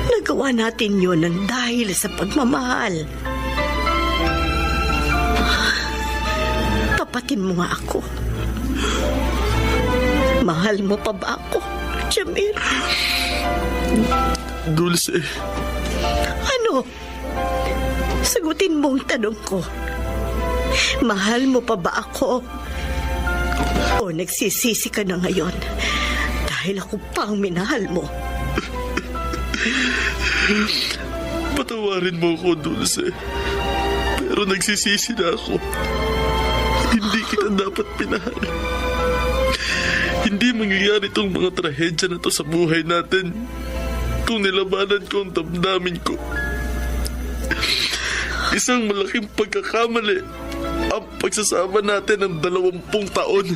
Nagawa natin yun ng dahil sa pagmamahal. Tapatin mo nga ako. Mahal mo pa ba ako, Jamir? Dulce. Ano? Sagutin mo ang tanong ko. Mahal mo pa ba ako? O nagsisisi ka na ngayon dahil ako pang minahal mo? Patawarin mo ako, Dulce. Pero nagsisisi na ako. Hindi kita dapat pinahal. Hindi mangyayari itong mga trahedya na to sa buhay natin kung nilabanan ko ang damdamin ko. Isang malaking pagkakamali ang pagsasama natin ng 20 taon.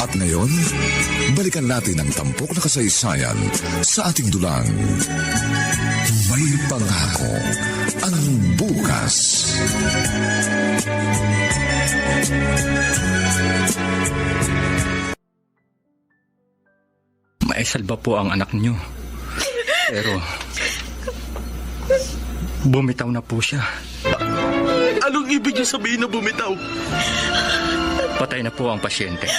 At ngayon, balikan natin ang tampok na kasaysayan sa ating dulang. May pangako ang bukas. Maisalba po ang anak niyo. Pero bumitaw na po siya. Anong ibig niyo sabihin na bumitaw? Patay na po ang pasyente.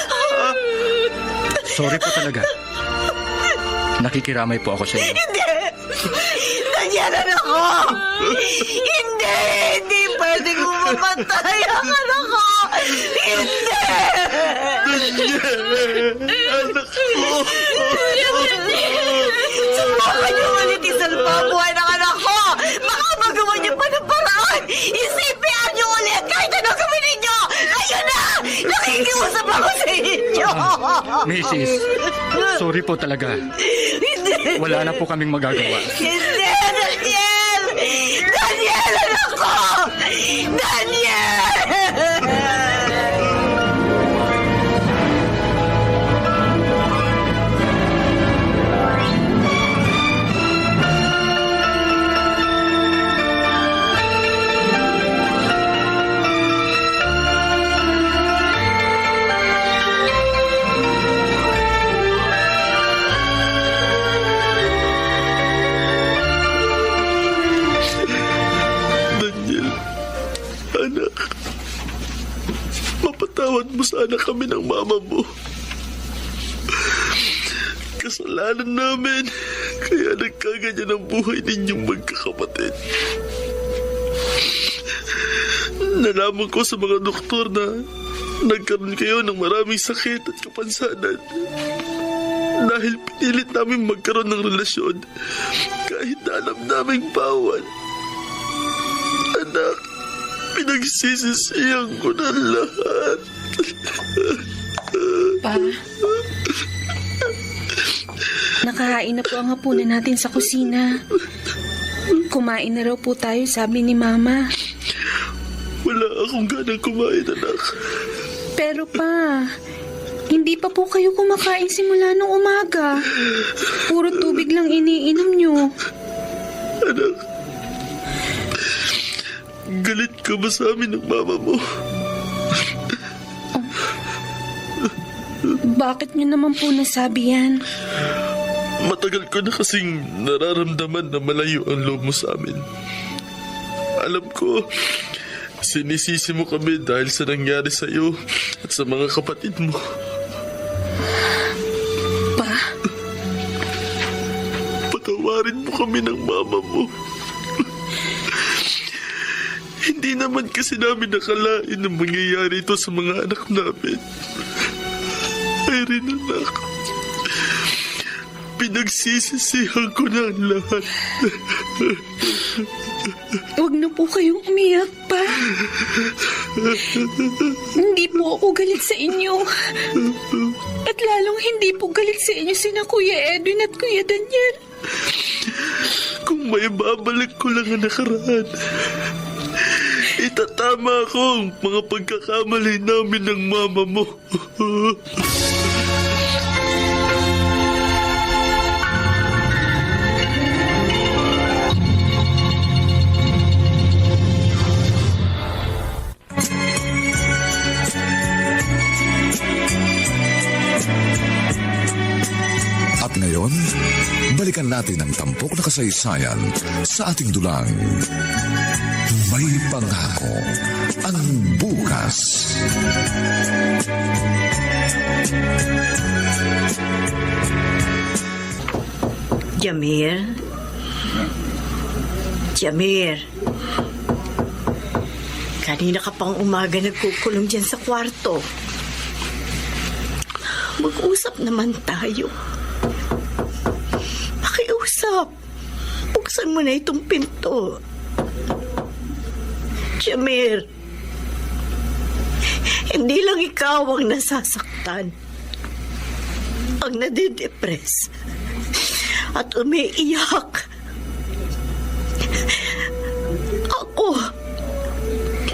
Sorry po talaga. Nakikiramay po ako sa inyo. Hindi! Nanyanan ako! Hindi! Hindi pwedeng umamatay ang anak ko! Hindi! Anak ko! Subukan niyo ulit isalpa ang buhay ng anak ko! Baka magawa niyo pa ng paraan! Isipin niyo ulit kahit ano gawin ninyo! Ayun na! Nakikiusap ako sa inyo! Mrs., sorry po talaga. Wala na po kaming magagawa. Hindi! Daniel! Daniel! Anak ko! Daniel! Daniel, anak, mapatawad mo sana kami ng mama mo. Kasalanan namin, kaya nagkaganyan ang buhay ninyong magkakapatid. Nalaman ko sa mga doktor na nagkaroon kayo ng maraming sakit at kapansanan. Dahil pinilit namin magkaroon ng relasyon kahit na alam naming bawal. Anak, pinagsisisihan ko na lahat. Pa, nakahain na po ang hapunan natin sa kusina. Kumain na raw po tayo, sabi ni Mama. Wala akong ganang kumain, anak. Pero pa, hindi pa po kayo kumakain simula nung umaga. Puro tubig lang iniinom nyo. Anak, galit ka ba sa amin ng mama mo? Bakit nyo naman po nasabi yan? Matagal ko na kasing nararamdaman na malayo ang loob mo sa amin. Alam ko, sinisisi mo kami dahil sa nangyari sa iyo at sa mga kapatid mo. Pa, Patawarin mo kami ng mama mo. Hindi naman kasi namin nakalain na mangyayari ito sa mga anak namin. Irene, anak. Pinagsisisihan ko na ang lahat. huwag na po kayong umiyak pa. Hindi po ako galit sa inyo. At lalong hindi po galit sa inyo sina Kuya Edwin at Kuya Daniel. Kung may babalik ko lang ang nakaraan, itatama ko ang mga pagkakamali namin ng mama mo. At ngayon, balikan natin ang tampok na kasaysayan sa ating dulang. May pangako ang bukas. Jamir? Jamir? Kanina ka pang umaga nagkukulong dyan sa kwarto. Mag-usap naman tayo. Pakiusap. Buksan mo na itong pinto. Jamir, hindi lang ikaw ang nasasaktan. Ang nadidepress at umiiyak. Ako,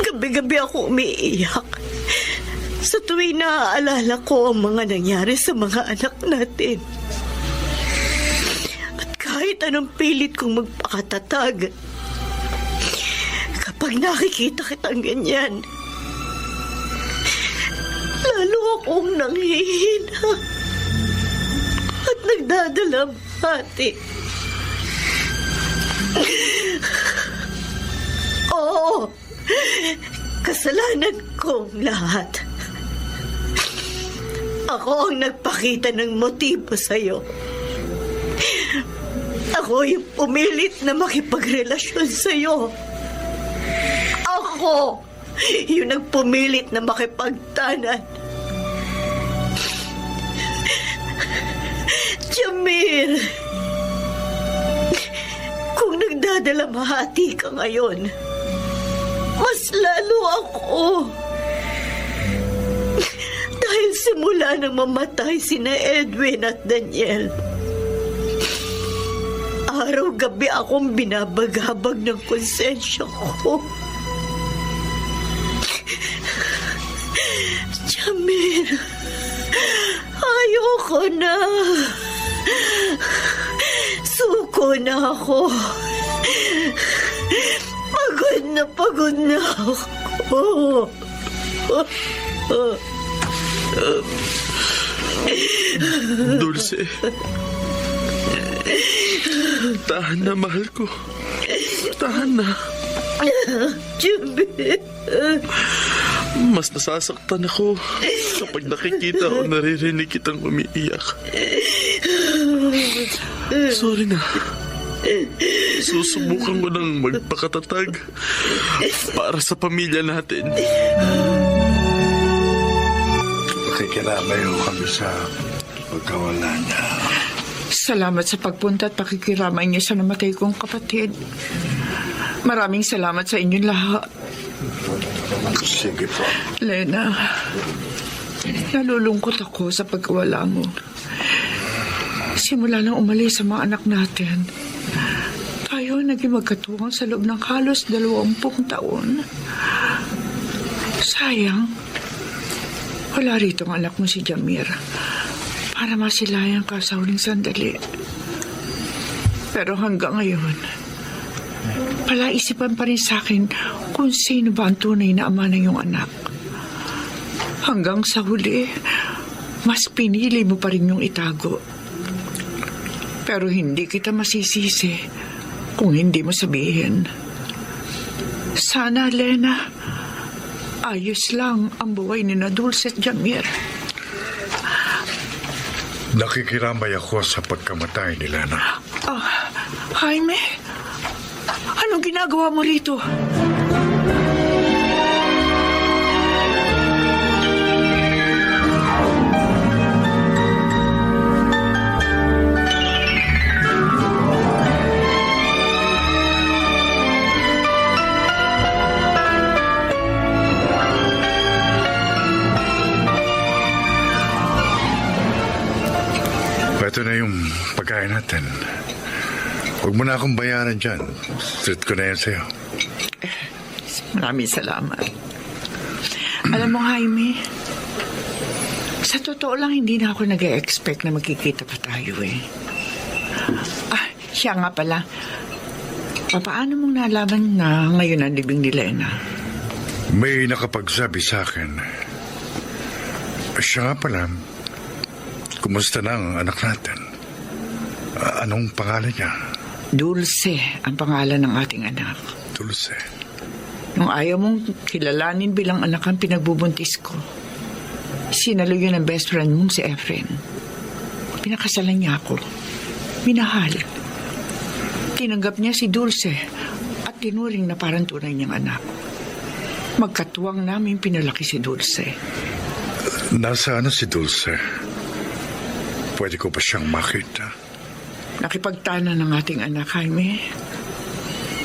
gabi-gabi ako umiiyak sa tuwing naaalala ko ang mga nangyari sa mga anak natin. At kahit anong pilit kong magpakatatag, kapag nakikita kitang ganyan, lalo akong nanghihina at nagdadalamhati. Oo, kasalanan kong lahat. Ako ang nagpakita ng motibo sa'yo. Ako yung pumilit na makipagrelasyon sa'yo. Ako yung nagpumilit na makipagtanan. Jamir, kung nagdadalamhati ka ngayon, mas lalo ako. Dahil simula nang mamatay sina Edwin at Daniel, araw-gabi akong binabagabag ng konsensya ko. Jamir, ayoko na. Suko na ako. Pagod na ako. Dulce. Tahan na, mahal ko. Tahan na. Jamir. Mas nasasaktan ako kapag nakikita o naririnig kitang umiiyak. Sorry na. Susubukan ko nang magpakatatag para sa pamilya natin. Pakikiramay ho kami sa pagkawala niya. Salamat sa pagpunta at pakikiramay niyo sa namatay kong kapatid. Maraming salamat sa inyong lahat. Sige po. Lena, nalulungkot ako sa pagkawala mo. Simula nang umalis sa mga anak natin, tayo naging magkatuwang sa loob ng halos 20 taon. Sayang, wala rito ang anak mo si Jamir para masilayan ka sa huling sandali. Pero hanggang ngayon, palaisipan pa rin sa akin kung sino ba ang tunay na ama ng iyong anak. Hanggang sa huli, mas pinili mo pa rin yung itago. Pero hindi kita masisisi kung hindi mo sabihin. Sana, Lena, ayos lang ang buhay ni Dulce at Jamir. Nakikiramay ako sa pagkamatay ni Lena. Jaime, anong ginagawa mo rito? Ito na yung pagkain natin. Huwag mo na akong bayaran dyan. Treat ko na yan sa'yo. Maraming salamat. Alam mo, Jaime, sa totoo lang, hindi na ako nag-e-expect na magkikita pa tayo eh. Siya nga pala. Paano mong nalaman na ngayon ang libing ni Lena? May nakapagsabi sa akin. Siya nga pala, kumusta na ang anak natin? Anong pangalan niya? Dulce ang pangalan ng ating anak. Dulce. Nung ayaw mong kilalanin bilang anak ang pinagbubuntis ko, sinalo yun ang best friend mong si Efren. Pinakasalan niya ako. Minahal. Tinanggap niya si Dulce at tinuring na parang tunay niyang anak. Magkatuwang namin pinalaki si Dulce. Nasa ano si Dulce? Pwede ko ba siyang makita? Nakipagtana ng ating anak, Jaime.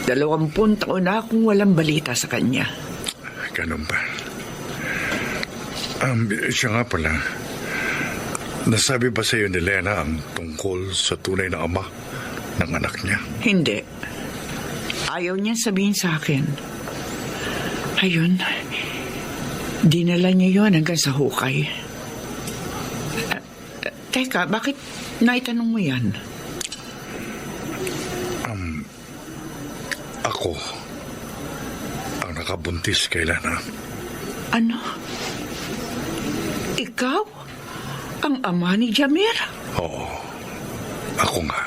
20 taon na akong walang balita sa kanya. Ganun ba? Siya nga pala. Nasabi ba sa iyo ni Lena ang tungkol sa tunay na ama ng anak niya? Hindi. Ayaw niya sabihin sa akin. Ayun, dinala niya yon hanggang sa hukay. Teka, bakit naitanong mo yan? Ako ang nakabuntis kay Lena. Ano? Ikaw? Ang ama ni Jamir? Oo, ako nga.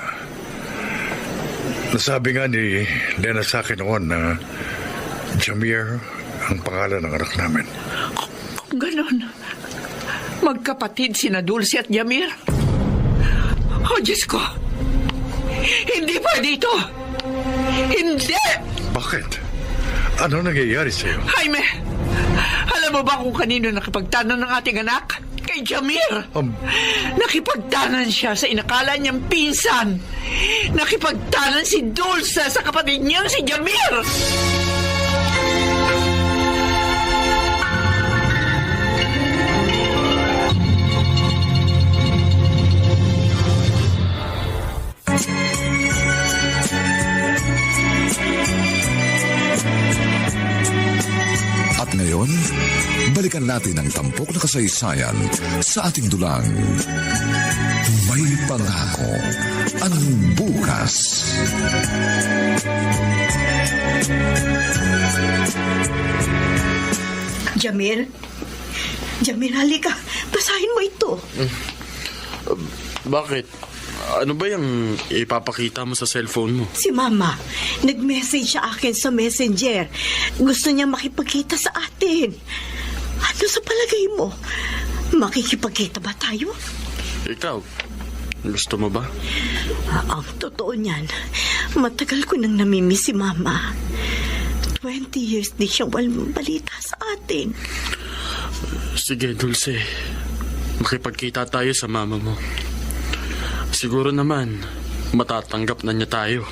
Nasabi nga ni Lena sa akin noon na Jamir ang pangalan ng anak namin. Kung ganon, magkapatid sina Dulce at Jamir? Oh, Diyos ko! Hindi pa dito! Hindi! Bakit? Ano nangyayari sa'yo? Jaime! Alam mo ba kung kanino nakipagtanan ng ating anak? Kay Jamir! Nakipagtanan siya sa inakala niyang pinsan! Nakipagtanan si Dulce sa kapatid niyang si Jamir! At ngayon, balikan natin ang tampok na kasaysayan sa ating dulang. May pangako ang bukas. Jamir? Jamir, halika. Basahin mo ito. Bakit? Ano ba yung ipapakita mo sa cellphone mo? Si Mama, nag-message sa akin sa messenger. Gusto niya makipagkita sa atin. Ano sa palagay mo? Makikipagkita ba tayo? Ikaw, gusto mo ba? Ang totoo niyan, matagal ko nang namimiss si Mama. 20 years di siyang walang balita sa atin. Sige, Dulce. Makipagkita tayo sa mama mo. Siguro naman, matatanggap na niya tayo.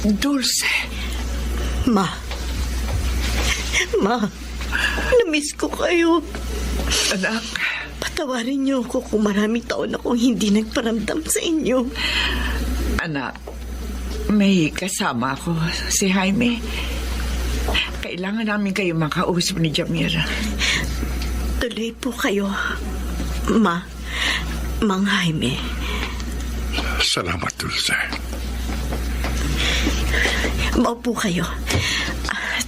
Dulce. Ma, namiss ko kayo. Anak. Patawarin niyo ako kung maraming taon akong hindi nagparamdam sa inyo. Anak, may kasama ako, si Jaime. Kailangan namin kayo makausap ni Jamir. Tuloy po kayo, Ma, Mang Jaime. Salamat, Dulce. Maupo kayo.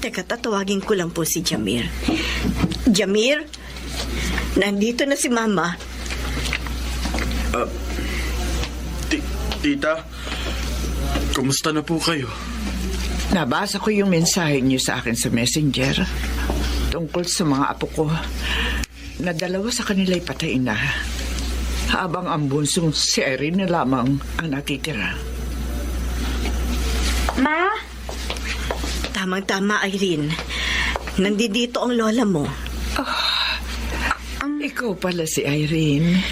Teka, tatawagin ko lang po si Jamir. Jamir, nandito na si Mama. Tita, kumusta na po kayo? Nabasa ko yung mensahe niyo sa akin sa messenger tungkol sa mga apo ko na dalawa sa kanila'y patay na, habang ang bunsong si Irene na lamang ang natitira. Ma? Tamang-tama, Irene. Nandito ang lola mo. Ikaw pala si Irene.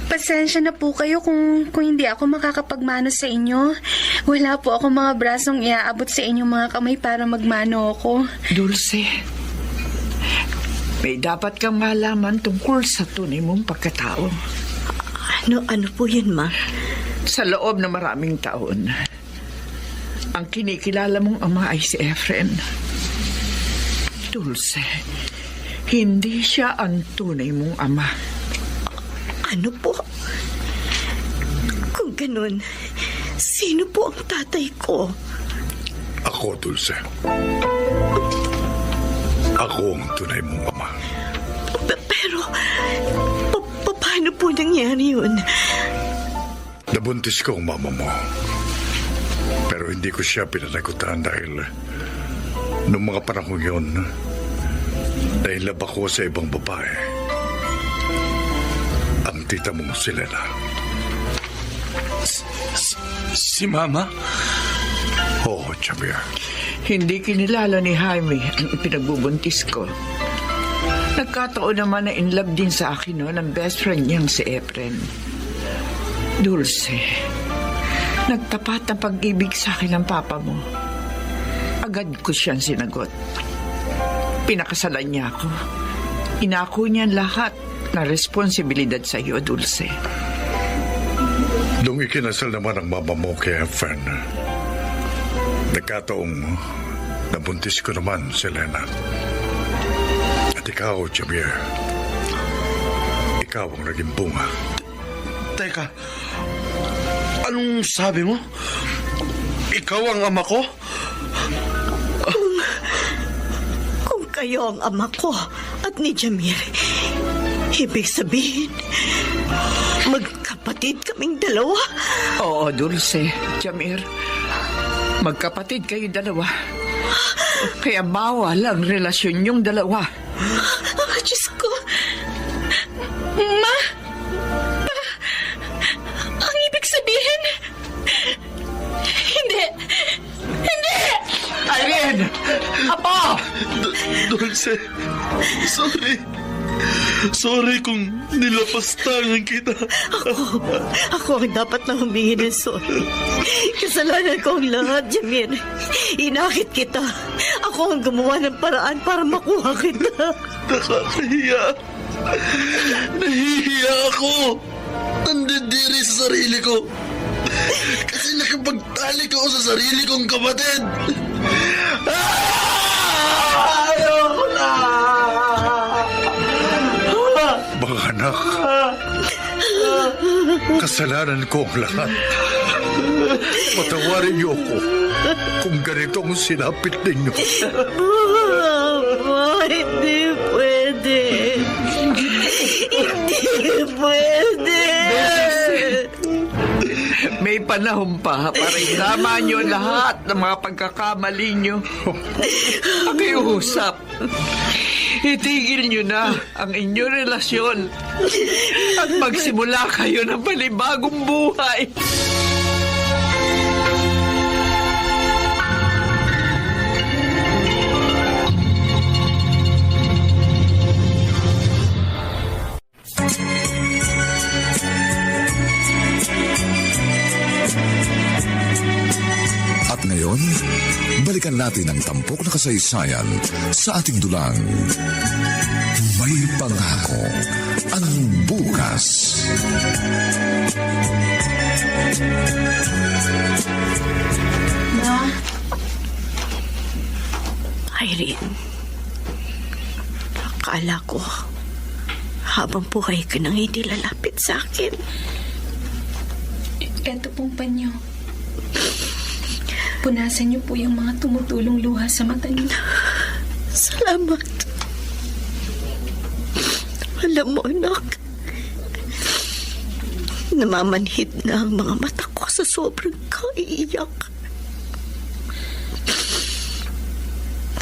Pasensya na po kayo kung hindi ako makakapagmano sa inyo. Wala po ako mga brasong iaabot sa inyong mga kamay para magmano ako. Dulce, may dapat kang malaman tungkol sa tunay mong pagkatao. Ano po yun, Ma? Sa loob ng maraming taon, ang kinikilala mong ama ay si Efren. Dulce, hindi siya ang tunay mong ama. Ano po? Kung ganun, sino po ang tatay ko? Ako, Dulce. Ako ang tunay mong ama. Pero, paano po nangyari yun? Nabuntis ko ang mama mo. Pero hindi ko siya pinanagutan dahil noong mga panahon yun, nailab ako sa ibang babae. Ang tita mong si Lena. Si Mama? Oo, Javier. Hindi kinilala ni Jaime ang ipinagbubuntis ko. Nagkataon naman na in love din sa akin no, ng best friend niyang si Efren. Dulce, nagtapat na pag-ibig sa akin ng papa mo. Agad ko siyang sinagot. Pinakasalan niya ako. Inako niya lahat na responsibilidad sa iyo, Dulce. Nung ikinasal naman ang mama mo kay Efren, nagkataong nabuntis ko naman si Lena. At ikaw, Javier, ikaw ang naging bunga. Teka, anong sabi mo? Ikaw ang ama ko? Kung kayo ang ama ko at ni Jamir, ibig sabihin, magkapatid kaming dalawa? Oo, Dulce, Jamir. Magkapatid kayo dalawa. Kaya bawal ang relasyon yung dalawa. Diyos ko. Ma? Ang ibig sabihin? Hindi. Hindi! Irene! Apo! Dulce, sorry. Sorry kung nilapastangan kita. Ako ang dapat na humingi ng sorry. Kasalanan ko ang lahat, Jamir. Inakit kita. Ako ang gumawa ng paraan para makuha kita. Nakakahiya. Nahihiya ako. Nandidiri sa sarili ko. Kasi nakipagtalik ako sa sarili kong kapatid. Ayoko na! Mga anak, kasalanan ko ang lahat. Patawarin niyo ako kung ganito ang sinapit ninyo. Hindi pwede. Hindi pwede. May panahon pa para ilama niyo lahat ng mga pagkakamali niyo. Pakiusap. Itigil niyo na ang inyong relasyon at magsimula kayo ng panibagong buhay. At ngayon, balikan natin ang tampok na kasaysayan sa ating dulang. May pangako ang bukas. Ma? Irene, akala ko habang buhay ka nang hindi lalapit sa akin. Eto pong panyo. Punasan niyo po yung mga tumutulong luha sa mata niyo. Salamat. Alam mo, anak, namamanhid na ang mga mata ko sa sobrang kaiiyak.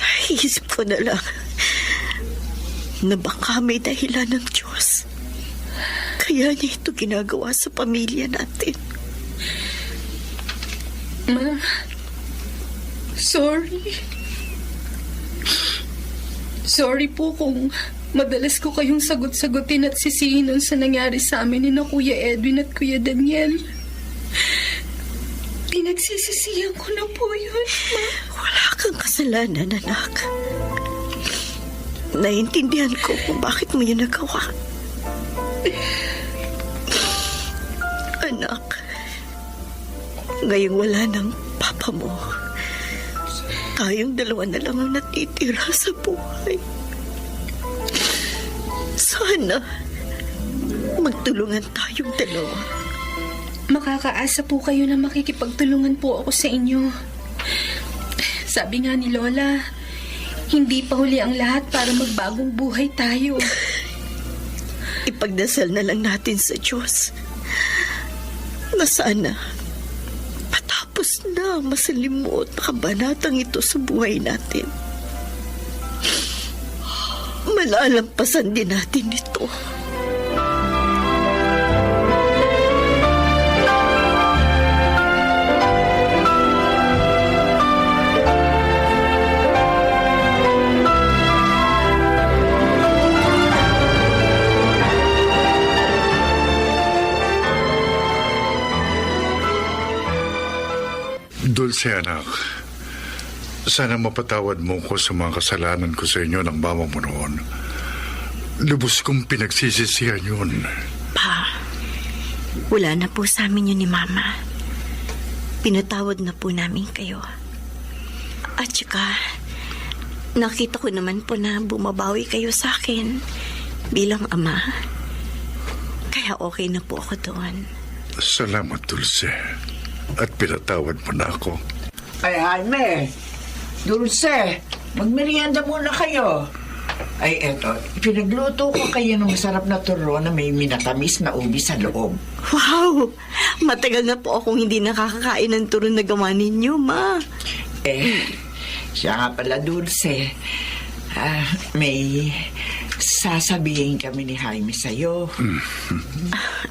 Naisip ko na lang na baka may dahilan ng Diyos. Kaya niya ito ginagawa sa pamilya natin. Ma, sorry. Sorry po kung madalas ko kayong sagot-sagutin at sisihin nun sa nangyari sa amin ni na Kuya Edwin at Kuya Daniel. Pinagsisisihan ko na po yun, Ma. Wala kang kasalanan, anak. Naiintindihan ko kung bakit mo yun nagawa. Anak, ngayong wala ng papa mo, Tayong dalawa na lang ang natitira sa buhay. Sana magtulungan tayong dalawa. Makakaasa po kayo na makikipagtulungan po ako sa inyo. Sabi nga ni Lola, hindi pa huli ang lahat para magbagong buhay tayo. Ipagdasal na lang natin sa Diyos na sana patapos na ang masalimuot na kabanatang ito sa buhay natin. Malalampasan din natin ito. Dulce anak, sana mapatawad mo ko sa mga kasalanan ko sa inyo ng mama mo noon. Lubos kong pinagsisisihan yun. Pa, wala na po sa amin yun ni Mama. Pinatawad na po namin kayo. At saka, nakita ko naman po na bumabawi kayo sa akin bilang ama. Kaya okay na po ako doon. Salamat, Dulce. At pinatawad mo na ako. Ay, Jaime, Dulce, magmerienda muna kayo. Ay, eto, pinagluto ko kayo ng masarap na turon na may minatamis na ubi sa loob. Wow! Matagal na po akong hindi nakakakain ng turon na gawa ninyo, Ma. Siya nga pala, Dulce. May sasabihin kami ni Jaime sa'yo.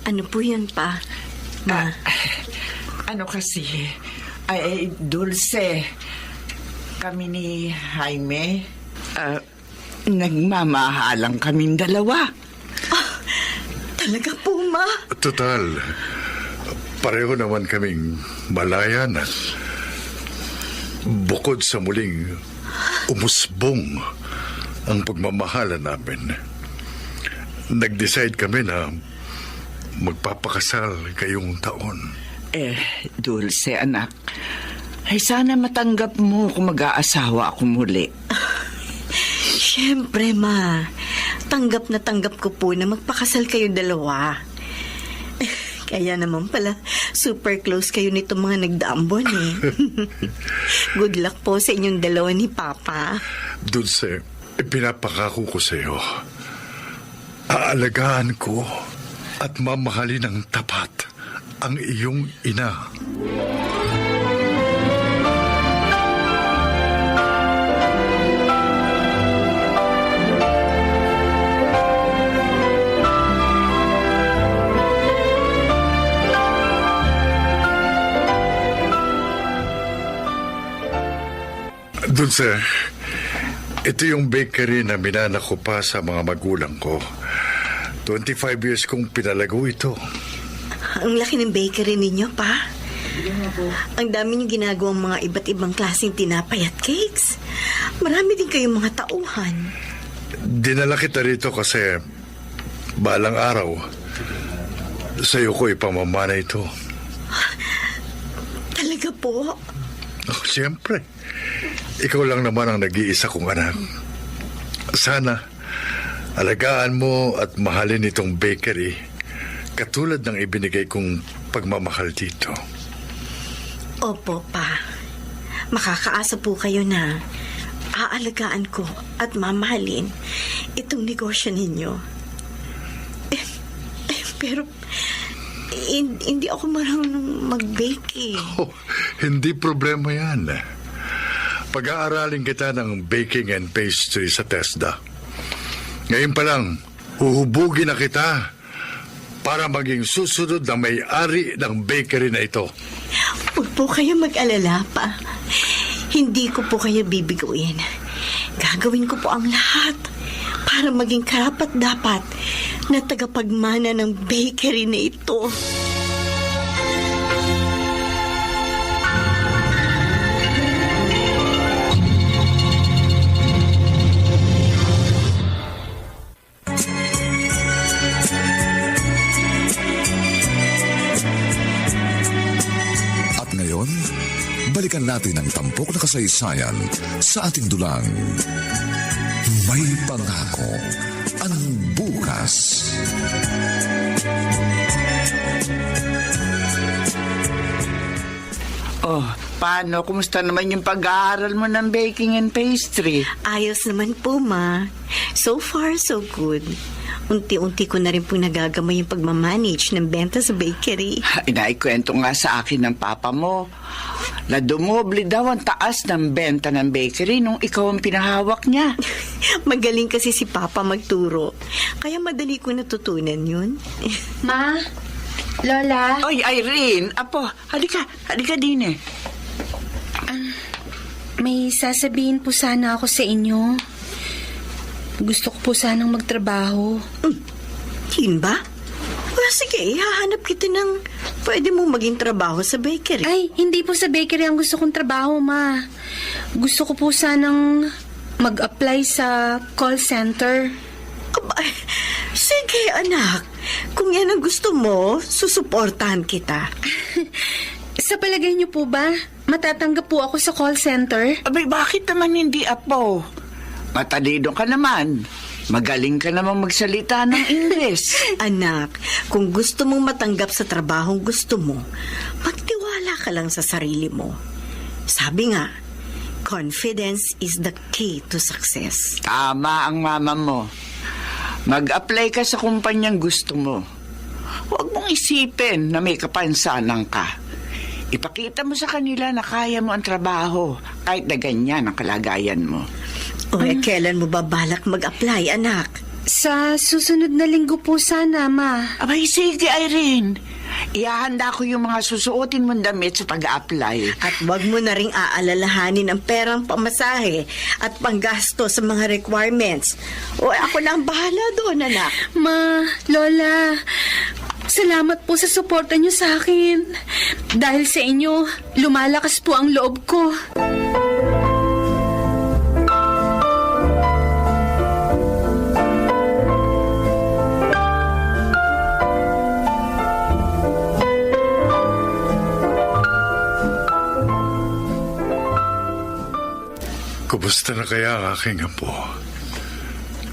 Ano po yun, Pa? Ma. Ano kasi, ay, Dulce, kami ni Jaime, nagmamahalang kaming dalawa. Talaga po, Ma? Total, pareho naman kaming malayan at bukod sa muling umusbong ang pagmamahalan namin. Nag-decide kami na magpapakasal ngayong taon. Dulce, anak, ay sana matanggap mo kung mag-aasawa ako muli. Siyempre, Ma. Tanggap na tanggap ko po na magpakasal kayo dalawa. Kaya naman pala, super close kayo nito mga nagdaang buwan eh. Good luck po sa inyong dalawa ni Papa. Dulce, ipinapakako ko sa iyo. Aalagaan ko at mamahalin ng tapat ang iyong ina. Dulce, ito yung bakery na minana ko pa sa mga magulang ko. 25 years kong pinalago ito. Ang laki ng bakery ninyo, Pa. Ang dami niyong ginagawang mga iba't ibang klaseng tinapay at cakes. Marami din kayong mga tauhan. Dinala kita rito kasi balang araw sa'yo ko ipamamana ito. Talaga po? Oh, siyempre. Ikaw lang naman ang nag-iisa kong anak. Sana alagaan mo at mahalin itong bakery katulad ng ibinigay kong pagmamahal dito. Opo, Pa. Makakaasa po kayo na aalagaan ko at mamahalin itong negosyo ninyo. Pero hindi ako marunong mag-bake eh. Oh, hindi problema yan. Pag-aaralin kita ng baking and pastry sa TESDA. Ngayon pa lang, uhubugin na kita para maging susunod na may-ari ng bakery na ito. Huwag po kayo mag-alala, Pa. Hindi ko po kayo bibiguin. Gagawin ko po ang lahat para maging karapat-dapat na tagapagmana ng bakery na ito. balikan natin ang tampok na kasaysayan sa ating dulang. May pangako ang bukas. Oh, paano? Kumusta naman yung pag-aaral mo ng baking and pastry? Ayos naman po, Ma. So far, so good. Unti-unti ko na rin po nagagamay yung pagmamanage ng benta sa bakery. Inaikwento nga sa akin ng papa mo na dumoble daw ang taas ng benta ng bakery nung ikaw ang pinahawak niya. Magaling kasi si Papa magturo. Kaya madali ko natutunan yun. Ma, Lola. Oy, Irene, apo, halika din eh. May sasabihin po sana ako sa inyo. Gusto ko po sanang magtrabaho. Yun ba? Well, sige, hahanap kita ng pwede mong maging trabaho sa bakery. Ay, hindi po sa bakery ang gusto kong trabaho, Ma. Gusto ko po sanang mag-apply sa call center. Aba, sige, anak. Kung yan ang gusto mo, susuportahan kita. Sa palagay niyo po ba, matatanggap po ako sa call center? Abay, bakit naman hindi, apo? Matalido ka naman. Magaling ka naman magsalita ng Ingles. Anak, kung gusto mong matanggap sa trabahong gusto mo, magtiwala ka lang sa sarili mo. Sabi nga, confidence is the key to success. Tama ang mama mo. Mag-apply ka sa kumpanyang gusto mo. Huwag mong isipin na may kapansanan ka. Ipakita mo sa kanila na kaya mo ang trabaho kahit na ganyan ang kalagayan mo. O, kailan mo ba balak mag-apply, anak? Sa susunod na linggo po sana, Ma. Abay, sige, Irene. Ihahanda ko yung mga susuotin mong damit sa pag-a-apply. At wag mo na ring aalalahanin ang perang pamasahe at panggasto sa mga requirements. O, ako na ang bahala doon, anak. Ma, Lola, salamat po sa suporta niyo sa akin. Dahil sa inyo, lumalakas po ang loob ko. Kumusta na kaya ang aking apo?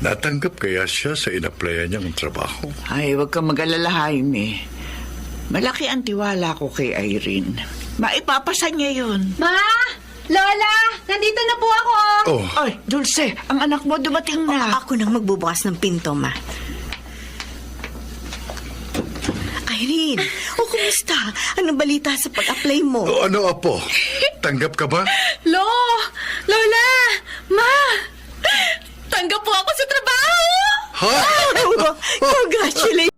Natanggap kaya siya sa inaplayan niyang trabaho? Ay, huwag kang mag-alala, Jaime. Malaki ang tiwala ko kay Irene. Maipapasa niya yun. Ma! Lola! Nandito na po ako! Oh, Ay, Dulce, ang anak mo dumating na. Ako nang magbubukas ng pinto, Ma. Irene, kumusta? Anong balita sa pag-apply mo? oh, ano apo? Tanggap ka ba? Lola! Ma! Tanggap po ako sa trabaho! Ha? Congratulations!